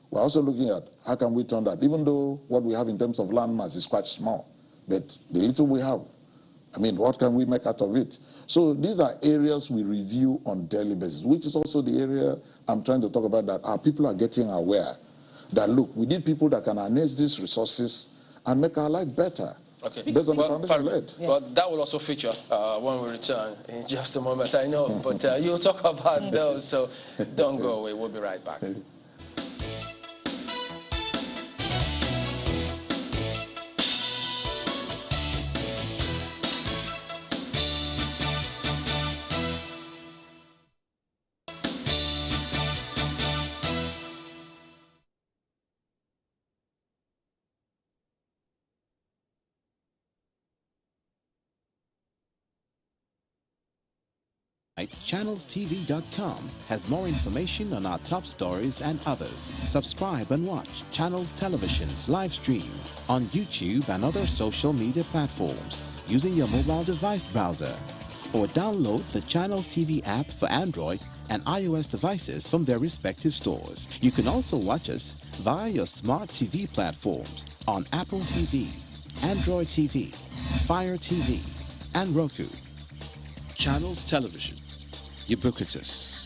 We're also looking at how can we turn that, even though what we have in terms of land mass is quite small. But the little we have, what can we make out of it? So these are areas we review on daily basis, which is also the area I'm trying to talk about, that our people are getting aware that, look, we need people that can harness these resources and make our life better. Okay. Based on the foundation laid. But that will also feature when we return in just a moment, I know. But you'll talk about those, so don't go away. We'll be right back. ChannelsTV.com has more information on our top stories and others. Subscribe and watch Channels Television's live stream on YouTube and other social media platforms using your mobile device browser, or download the Channels TV app for Android and iOS devices from their respective stores. You can also watch us via your smart TV platforms on Apple TV, Android TV, Fire TV, and Roku. Channels Television. Ubiquitous.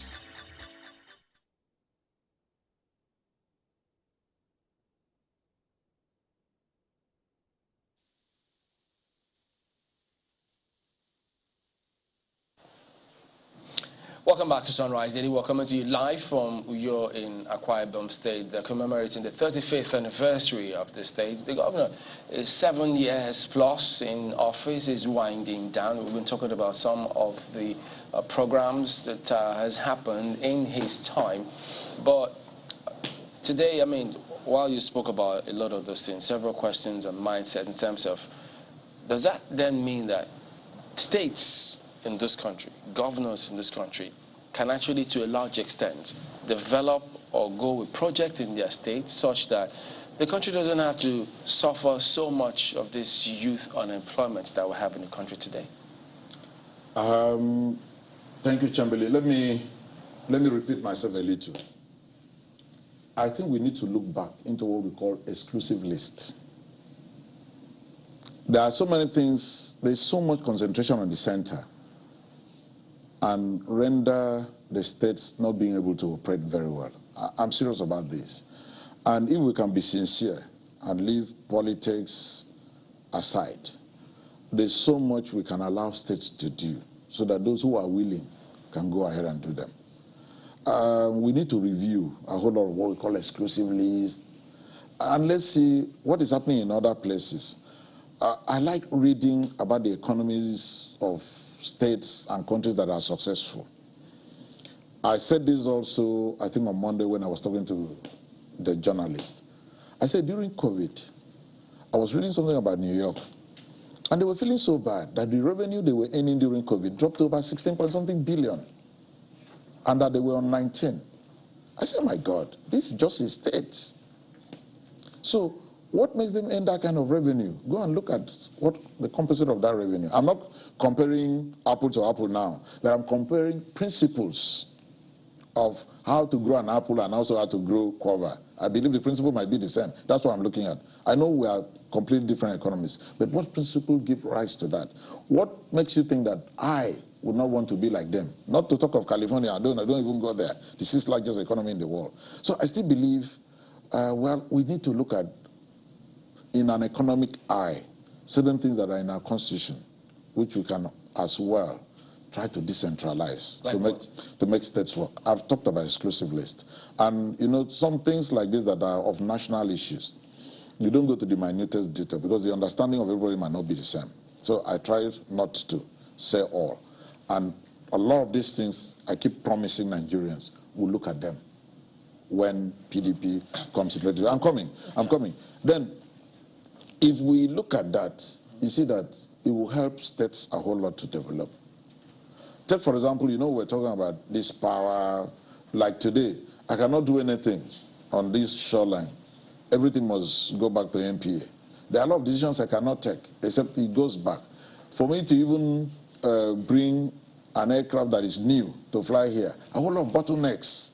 Welcome back to Sunrise Daily. We're coming to you live from Uyo in Akwa Ibom State. They're commemorating the 35th anniversary of the state. The governor is 7 years plus in office, is winding down. We've been talking about some of the programs that has happened in his time. But today, while you spoke about a lot of those things, several questions on mindset in terms of, does that then mean that states in this country, governors in this country, can actually, to a large extent, develop or go with projects in their state such that the country doesn't have to suffer so much of this youth unemployment that we have in the country today? Thank you, Chamberlain. Let me repeat myself a little. I think we need to look back into what we call exclusive lists. There are so many things, there's so much concentration on the center, and render the states not being able to operate very well. I'm serious about this. And if we can be sincere and leave politics aside, there's so much we can allow states to do so that those who are willing can go ahead and do them. We need to review a whole lot of what we call exclusive lists, and let's see what is happening in other places. I like reading about the economies of states and countries that are successful. I said this also, I think on Monday when I was talking to the journalist. I said during COVID, I was reading something about New York, and they were feeling so bad that the revenue they were earning during COVID dropped to about 16-point-something billion, and that they were on 19. I said, my God, this is just a state. So what makes them earn that kind of revenue? Go and look at what the composite of that revenue. I'm not comparing apple to apple now, but I'm comparing principles of how to grow an apple and also how to grow guava. I believe the principle might be the same. That's what I'm looking at. I know we are completely different economies, but what principle give rise to that? What makes you think that I would not want to be like them? Not to talk of California. I don't even go there. The sixth largest economy in the world. So I still believe, well, we need to look at, in an economic eye, certain things that are in our constitution, which we can as well try to decentralize, like to make states work. I've talked about exclusive list. And, you know, some things like this that are of national issues, you don't go to the minutest detail because the understanding of everybody might not be the same. So I try not to say all. And a lot of these things, I keep promising Nigerians, we'll look at them when PDP comes into. I'm coming. Then, if we look at that, you see that it will help states a whole lot to develop. Take, for example, you know, we're talking about this power. Like today, I cannot do anything on this shoreline. Everything must go back to MPA. There are a lot of decisions I cannot take, except it goes back. For me to even bring an aircraft that is new to fly here, a whole lot of bottlenecks.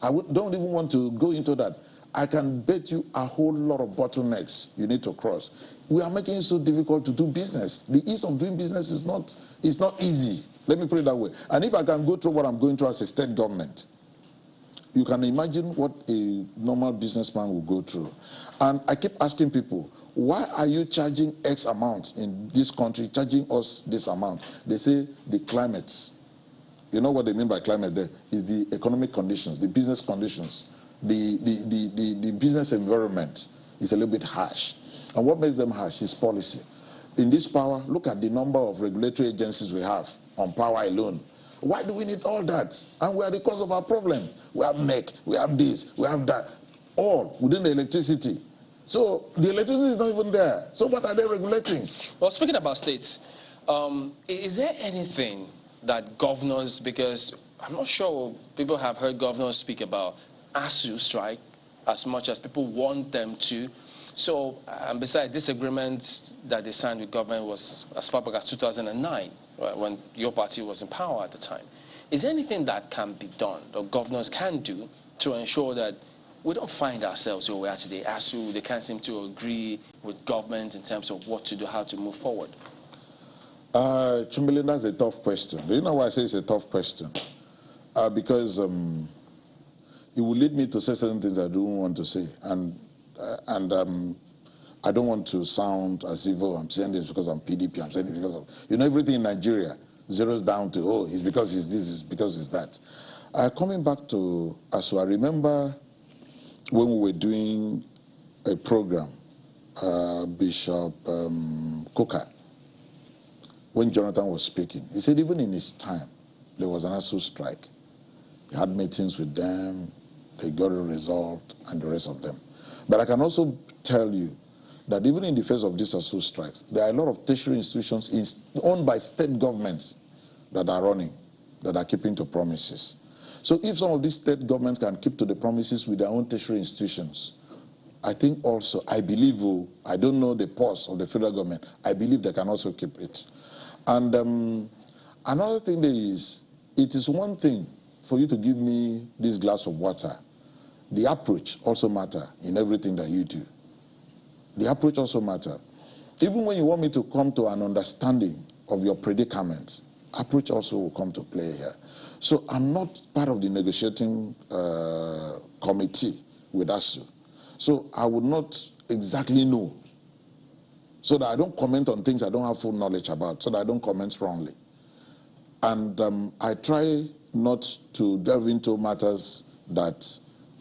Don't even want to go into that. I can bet you a whole lot of bottlenecks you need to cross. We are making it so difficult to do business. The ease of doing business is not easy. Let me put it that way. And if I can go through what I'm going through as a state government, you can imagine what a normal businessman will go through. And I keep asking people, why are you charging X amount in this country, charging us this amount? They say the climate. You know what they mean by climate there? Is the economic conditions, the business conditions, the business environment is a little bit harsh. And what makes them harsh is policy. In this power, look at the number of regulatory agencies we have on power alone. Why do we need all that? And we are the cause of our problem. We have NEC, we have this, we have that, all within the electricity. So the electricity is not even there. So what are they regulating? Well, speaking about states, is there anything that governors, because I'm not sure people have heard governors speak about ASU strike as much as people want them to. So, and besides, this agreement that they signed with government was as far back as 2009, when your party was in power at the time. Is there anything that can be done, or governors can do, to ensure that we don't find ourselves where we are today? ASU, they can't seem to agree with government in terms of what to do, how to move forward. Chimbili, that's a tough question. Do you know why I say it's a tough question? Because it will lead me to say certain things I don't want to say. And I don't want to sound as if, oh, I'm saying this because I'm PDP, I'm saying it because of, you know, everything in Nigeria zeroes down to, oh, it's because it's this, it's because it's that. Coming back to ASU, I remember when we were doing a program, Bishop Coker, when Jonathan was speaking, he said even in his time, there was an ASU strike. He had meetings with them, they got it resolved, and the rest of them. But I can also tell you that even in the face of these ASU strikes, there are a lot of tertiary institutions owned by state governments that are running, that are keeping to promises. So if some of these state governments can keep to the promises with their own tertiary institutions, I think also, I believe, I don't know the pulse of the federal government, I believe they can also keep it. And another thing is, it is one thing for you to give me this glass of water. The approach also matters in everything that you do. The approach also matters. Even when you want me to come to an understanding of your predicament, approach also will come to play here. So I'm not part of the negotiating committee with ASU. So I would not exactly know. So that I don't comment on things I don't have full knowledge about, so that I don't comment wrongly. And I try not to delve into matters that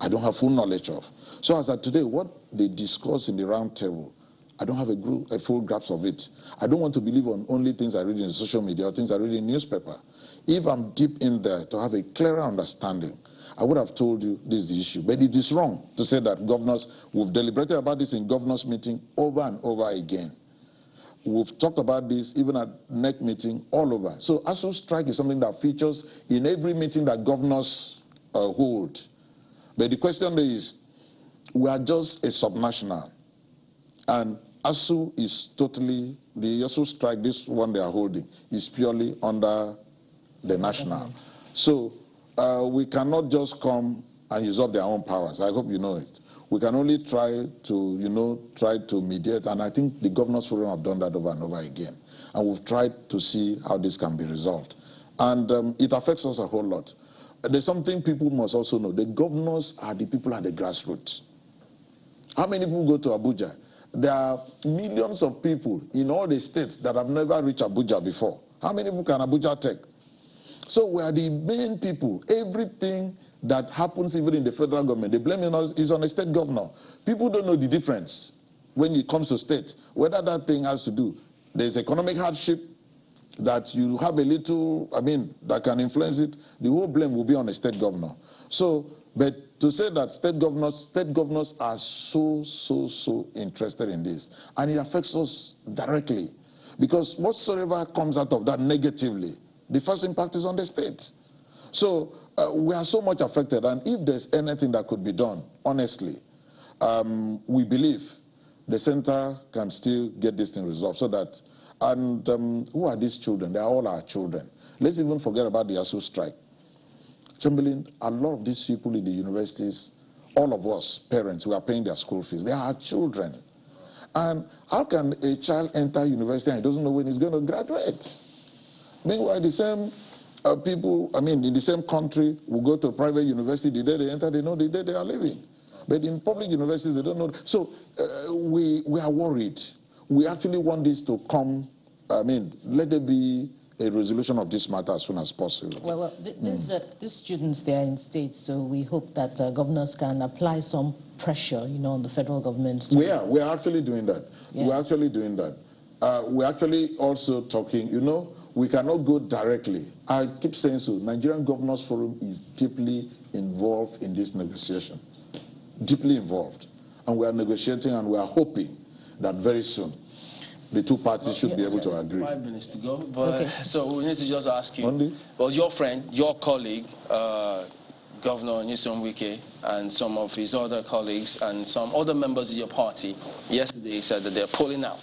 I don't have full knowledge of. So as of today, what they discuss in the round table, I don't have a full grasp of it. I don't want to believe on only things I read in social media or things I read in newspaper. If I'm deep in there to have a clearer understanding, I would have told you this is the issue. But it is wrong to say that governors, we've deliberated about this in governors' meeting over and over again. We've talked about this even at NEC meeting all over. So ASU strike is something that features in every meeting that governors hold. But the question is, we are just a subnational. And ASU is totally, the ASU strike, this one they are holding, is purely under the national. So we cannot just come and usurp their own powers. I hope you know it. We can only try to mediate, and I think the Governors Forum have done that over and over again. And we've tried to see how this can be resolved. And it affects us a whole lot. There's something people must also know. The governors are the people at the grassroots. How many people go to Abuja? There are millions of people in all the states that have never reached Abuja before. How many people can Abuja take So we are the main people. Everything that happens even in the federal government, the blame is on the state governor. People don't know the difference when it comes to state. Whether that thing has to do, there's economic hardship, that you have a little, that can influence it, the whole blame will be on the state governor. So, but to say that state governors are so interested in this, and it affects us directly. Because whatsoever comes out of that negatively, the first impact is on the state. So we are so much affected, and if there's anything that could be done, honestly, we believe the center can still get this thing resolved so that, and who are these children? They are all our children. Let's even forget about the ASU strike. Chamberlain, a lot of these people in the universities, all of us, parents, we are paying their school fees. They are our children. And how can a child enter university and he doesn't know when he's going to graduate? Meanwhile, the same people, in the same country, will go to a private university. The day they enter, they know the day they are leaving. But in public universities, they don't know. So we are worried. We actually want this to come, let there be a resolution of this matter as soon as possible. Well, these students, they are in states, so we hope that governors can apply some pressure, on the federal government. We are actually doing that. Yeah. We're actually doing that. We're actually also talking, we cannot go directly. I keep saying so. Nigerian Governors Forum is deeply involved in this negotiation. Deeply involved. And we are negotiating, and we are hoping that very soon the two parties should be able to agree. 5 minutes to go. But so we need to just ask you. Well, your friend, your colleague, Governor Nyesom Wike, and some of his other colleagues and some other members of your party yesterday said that they're pulling out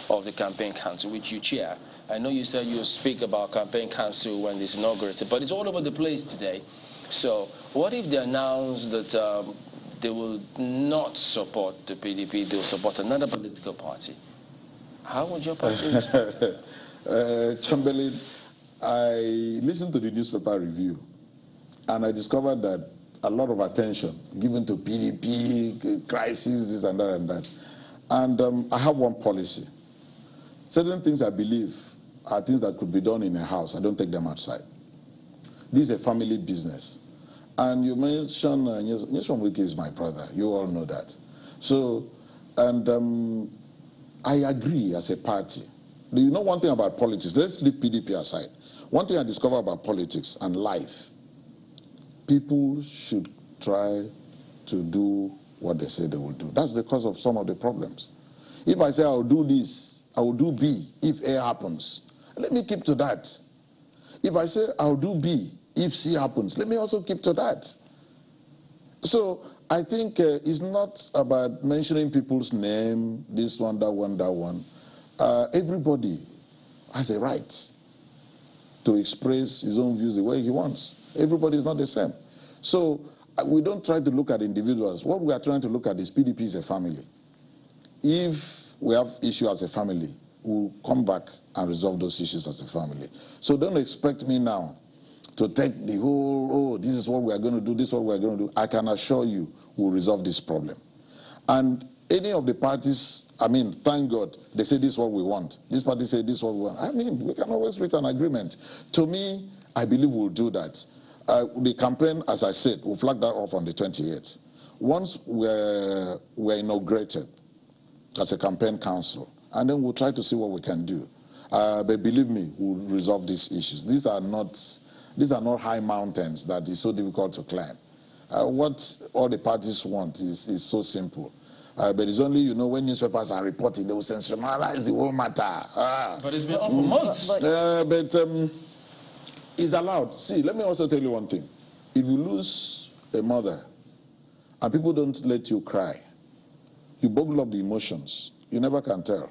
of the campaign council, which you chair. I know you said you'll speak about campaign council when it's inaugurated, but it's all over the place today. So what if they announce that they will not support the PDP, they will support another political party? How would your party respond? Chamberlain, I listened to the newspaper review, and I discovered that a lot of attention given to PDP, crisis, this and that and that. And I have one policy. Certain things I believe are things that could be done in a house. I don't take them outside. This is a family business. And you mentioned Nyesom Wike is my brother. You all know that. So, and I agree as a party. Do you know one thing about politics? Let's leave PDP aside. One thing I discovered about politics and life, people should try to do what they say they will do. That's the cause of some of the problems. If I say I will do this, I will do B if A happens, let me keep to that. If I say I will do B if C happens, let me also keep to that. So I think it's not about mentioning people's name, this one, that one, that one. Everybody has a right to express his own views the way he wants. Everybody is not the same. So we don't try to look at individuals. What we are trying to look at is PDP is a family. If we have issues as a family, we'll come back and resolve those issues as a family. So don't expect me now to take the whole, this is what we are going to do, this is what we are going to do. I can assure you we'll resolve this problem. And any of the parties, thank God, they say this is what we want. This party say this is what we want. We can always reach an agreement. To me, I believe we'll do that. The campaign, as I said, we'll flag that off on the 28th. Once we're inaugurated as a campaign council, and then we'll try to see what we can do. But believe me, we'll resolve these issues. These are not high mountains that is so difficult to climb. What all the parties want is so simple. But it's only, when newspapers are reporting, they will sensationalize the whole matter. But it's been up for months. It's allowed. See, let me also tell you one thing. If you lose a mother and people don't let you cry, you bottle up the emotions. You never can tell.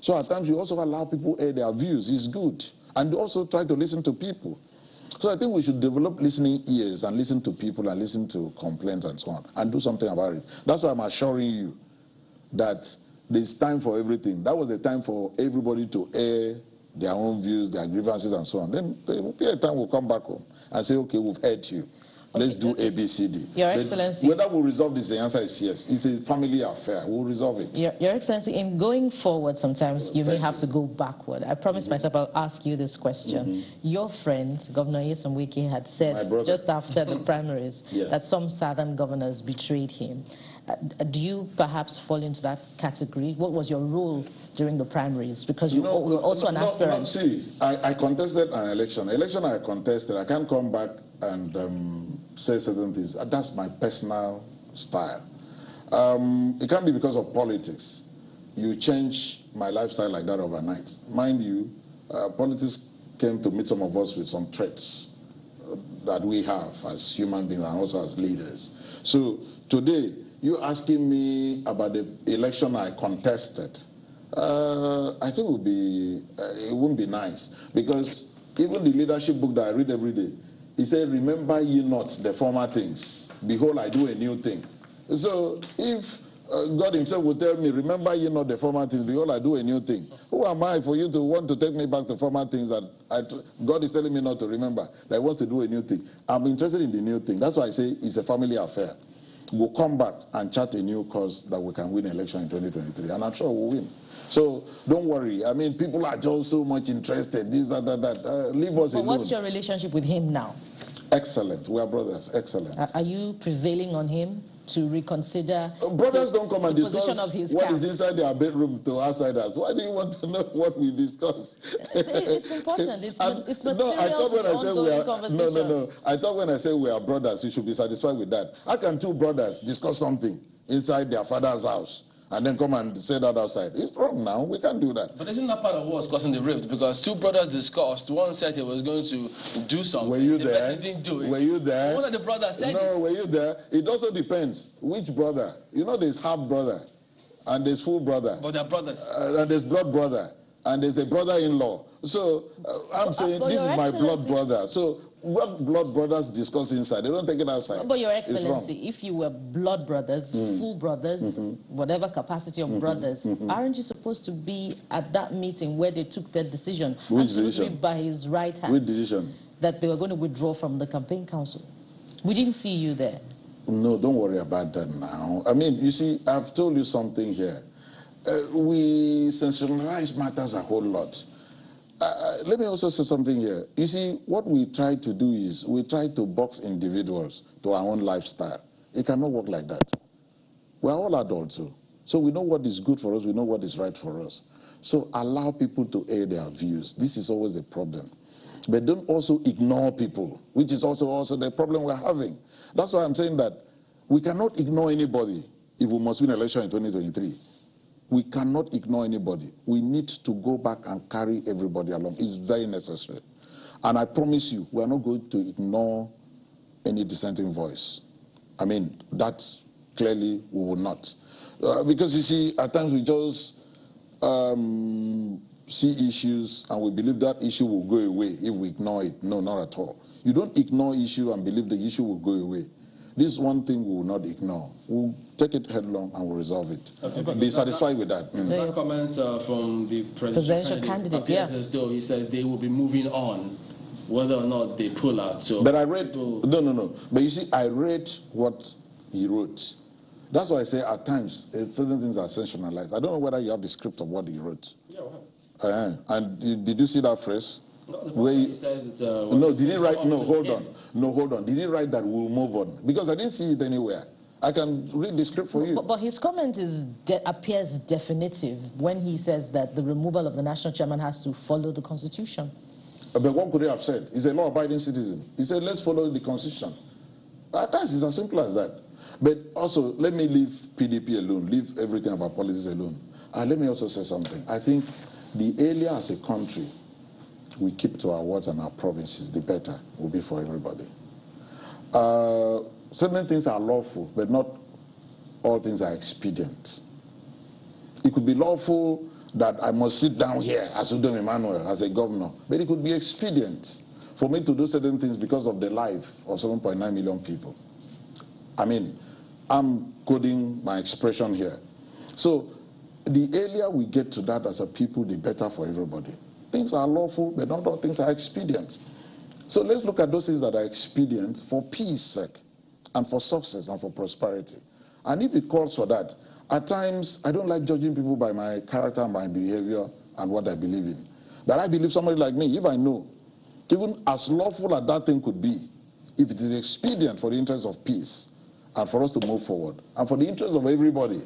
So at times you also allow people air their views. It's good. And also try to listen to people. So I think we should develop listening ears and listen to people and listen to complaints and so on and do something about it. That's why I'm assuring you that there's time for everything. That was the time for everybody to air their own views, their grievances and so on. Then there will be a time we'll come back home and say, okay, we've heard you. Let's do A, B, C, D. Your Excellency. Whether we'll resolve this, the answer is yes. It's a family affair. We'll resolve it. Your Excellency, in going forward, sometimes you may have to go backward. I promised myself I'll ask you this question. Your friend, Governor Nyesom Wike, had said just after the primaries that some southern governors betrayed him. Do you perhaps fall into that category? What was your role during the primaries? Because you were also an aspirant. See, I contested an election. Election I contested, I can't come back and say certain things. That's my personal style. It can't be because of politics. You change my lifestyle like that overnight. Mind you, politics came to meet some of us with some traits that we have as human beings and also as leaders. So today, you asking me about the election I contested, I think it wouldn't be nice, because even the leadership book that I read every day, he said, remember ye not the former things, behold I do a new thing. So if God himself will tell me, remember ye not the former things, behold I do a new thing, who am I for you to want to take me back to former things that God is telling me not to remember, that he wants to do a new thing? I'm interested in the new thing. That's why I say it's a family affair. We'll come back and chart a new course that we can win election in 2023, and I'm sure we'll win. So don't worry. I mean, people are just so much interested. This, that. Leave us alone. But what's your relationship with him now? Excellent. We are brothers. Excellent. Are you prevailing on him to reconsider? Brothers don't come and discuss what is inside their bedroom to outsiders. Why do you want to know what we discuss? It's important. It's material. No, I thought when I said we are conversation. I thought when I said we are brothers, you should be satisfied with that. How can two brothers discuss something inside their father's house and then come and say that outside? It's wrong now. We can't do that. But isn't that part of what's causing the rift? Because two brothers discussed. One said he was going to do something. Were you the there? person didn't do it. Were you there? One of the brothers said No, were you there? It also depends. Which brother? You know, there's half brother, and there's full brother. But they're brothers. And there's blood brother, and there's a brother-in-law. So I'm saying this is my blood brother. So what blood brothers discuss inside, they don't take it outside. But Your Excellency, if you were blood brothers, full brothers, whatever capacity of brothers, aren't you supposed to be at that meeting where they took their decision? Which decision? By his right hand. Which decision? That they were going to withdraw from the campaign council. We didn't see you there. No, don't worry about that now. I mean, you see, I've told you something here. We sensationalize matters a whole lot. Let me also say something here. You see, what we try to do is we try to box individuals to our own lifestyle. It cannot work like that. We're all adults, so we know what is good for us, we know what is right for us. So allow people to air their views. This is always a problem. But don't also ignore people, which is also the problem we're having. That's why I'm saying that we cannot ignore anybody if we must win election in 2023. We cannot ignore anybody. We need to go back and carry everybody along. It's very necessary. And I promise you, we are not going to ignore any dissenting voice. I mean, that clearly we will not. Because you see, at times we just see issues and we believe that issue will go away if we ignore it. No, not at all. You don't ignore issue and believe the issue will go away. This is one thing we will not ignore. We'll take it headlong and we'll resolve it. Okay, be satisfied with that. That comment from the presidential candidate appears as though he says they will be moving on, whether or not they pull out. So but I read, no. But you see, I read what he wrote. That's why I say at times certain things are sensationalized. I don't know whether you have the script of what he wrote. Yeah, well. And did you see that phrase? No, he says it's, no, did he write? No, hold on. Did he write that we'll move on? Because I didn't see it anywhere. I can read the script for you. But his comment appears definitive when he says that the removal of the national chairman has to follow the constitution. But what could he have said? He's a law-abiding citizen. He said, let's follow the constitution. At times it's as simple as that. But also, let me leave PDP alone, leave everything about politics alone. And let me also say something. I think the earlier as a country we keep to our wards and our provinces, the better will be for everybody. Certain things are lawful, but not all things are expedient. It could be lawful that I must sit down here as Emmanuel, as a governor, but it could be expedient for me to do certain things because of the life of 7.9 million people. I mean, I'm coding my expression here. So the earlier we get to that as a people, the better for everybody. Things are lawful, but not all things are expedient. So let's look at those things that are expedient for peace sake and for success and for prosperity. And if it calls for that, at times I don't like judging people by my character, my behavior, and what I believe in. But I believe somebody like me, if I know, even as lawful as that thing could be, if it is expedient for the interest of peace and for us to move forward and for the interest of everybody,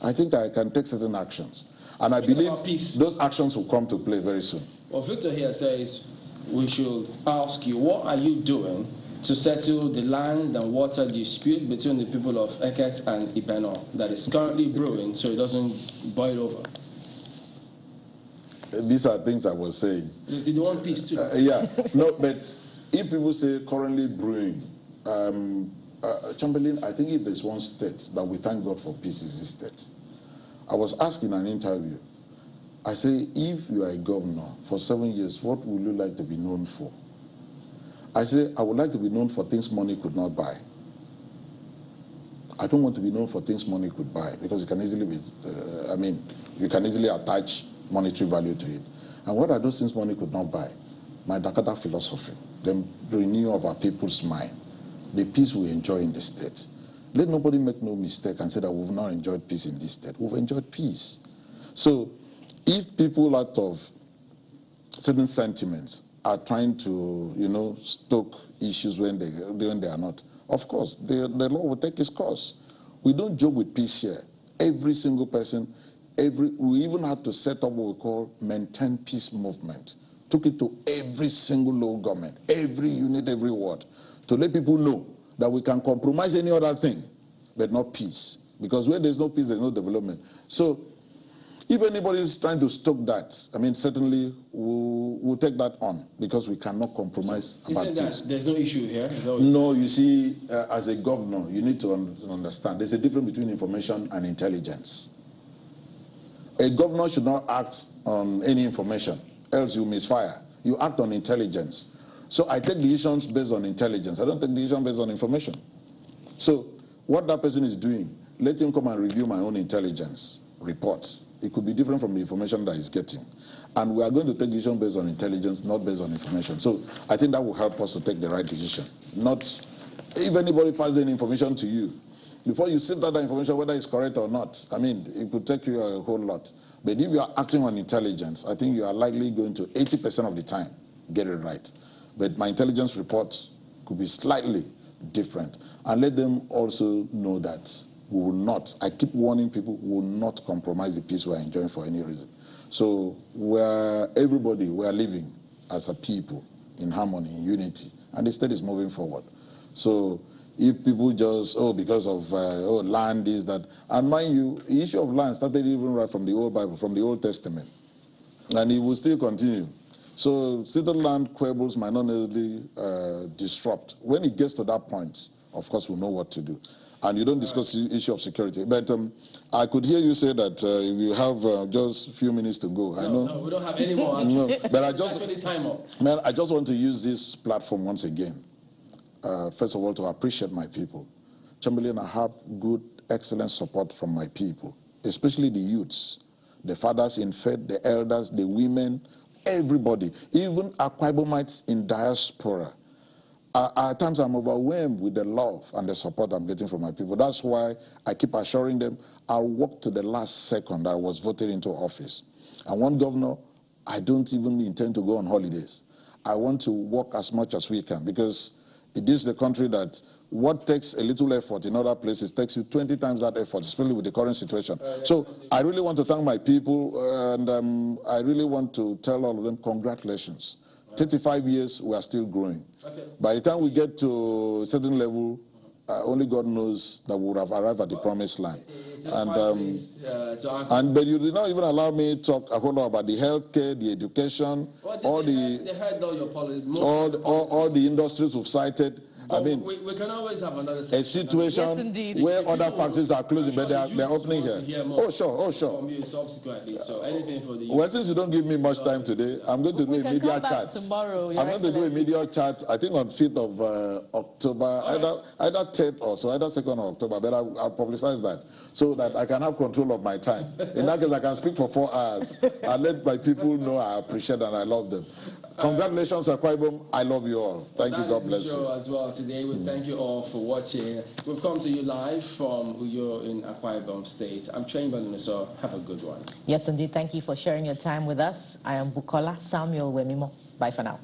I think I can take certain actions. And I believe those actions will come to play very soon. Well, Victor here says we should ask you, what are you doing to settle the land and water dispute between the people of Eket and Ibom that is currently brewing so it doesn't boil over? These are things I was saying. They want peace too. Yeah. No, but if people say currently brewing, Chamberlain, I think if there's one state that we thank God for peace is this state. I was asked in an interview, I say, if you are a governor for 7 years, what would you like to be known for? I say, I would like to be known for things money could not buy. I don't want to be known for things money could buy because it can easily be, you can easily attach monetary value to it. And what are those things money could not buy? My Dakota philosophy, the renewal of our people's mind, the peace we enjoy in the state. Let nobody make no mistake and say that we've not enjoyed peace in this state. We've enjoyed peace. So if people out of certain sentiments are trying to, stoke issues when they are not, of course, the law will take its course. We don't joke with peace here. Every single person, we even had to set up what we call maintain peace movement. Took it to every single local government, every unit, every ward, to let people know that we can compromise any other thing, but not peace. Because where there's no peace, there's no development. So if anybody is trying to stoke that, certainly we'll take that on because we cannot compromise about peace. There's no issue here? No, you see, as a governor, you need to understand there's a difference between information and intelligence. A governor should not act on any information, else you misfire. You act on intelligence. So I take decisions based on intelligence. I don't take decisions based on information. So what that person is doing, let him come and review my own intelligence report. It could be different from the information that he's getting. And we are going to take decisions based on intelligence, not based on information. So I think that will help us to take the right decision. Not if anybody passes any information to you, before you sift out that information, whether it's correct or not, it could take you a whole lot. But if you are acting on intelligence, I think you are likely going to 80% of the time get it right. But my intelligence reports could be slightly different. And let them also know that we will not, I keep warning people, we will not compromise the peace we are enjoying for any reason. So we are living as a people in harmony, in unity. And the state is moving forward. So if people just, because of land, is that, and mind you, the issue of land started even right from the old Bible, from the Old Testament. And it will still continue. So certain land quibbles might not necessarily disrupt. When it gets to that point, of course, we'll know what to do. And you don't discuss the issue of security. But I could hear you say that we have just a few minutes to go. No, we don't have any more. No, but I just want to use this platform once again. First of all, to appreciate my people. Chamberlain, I have good, excellent support from my people, especially the youths, the fathers in faith, the elders, the women, everybody, even Akwa Ibomites in diaspora. At times I'm overwhelmed with the love and the support I'm getting from my people. That's why I keep assuring them I'll work to the last second I was voted into office. And one governor, I don't even intend to go on holidays. I want to work as much as we can because it is the country that what takes a little effort in other places takes you 20 times that effort, especially with the current situation. So I really want to thank my people and I really want to tell all of them congratulations. 35 years, we are still growing. Okay. By the time we get to a certain level, only God knows that we would have arrived at the promised land. But you did not even allow me to talk a whole lot about the healthcare, the education, all the industries we've cited. I mean, we can always have another a situation where other factories are closing, but they're opening here. Oh, sure. From you subsequently. So anything for the well, since you don't give me much time today, I'm going to do a media chat. Tomorrow, I'm going to do a media chat, I think on 5th of October, either 3rd or so, either 2nd of October, but I'll publicize that so that I can have control of my time. In that case, I can speak for 4 hours and let my people know I appreciate and I love them. Congratulations, Akwa Ibom. I love you all. Thank you. God bless you. As well today, we thank you all for watching. We've come to you live from Uyo in Akwa Ibom State. I'm Chamberlain, so have a good one. Yes, indeed. Thank you for sharing your time with us. I am Bukola Samuel Wemimo. Bye for now.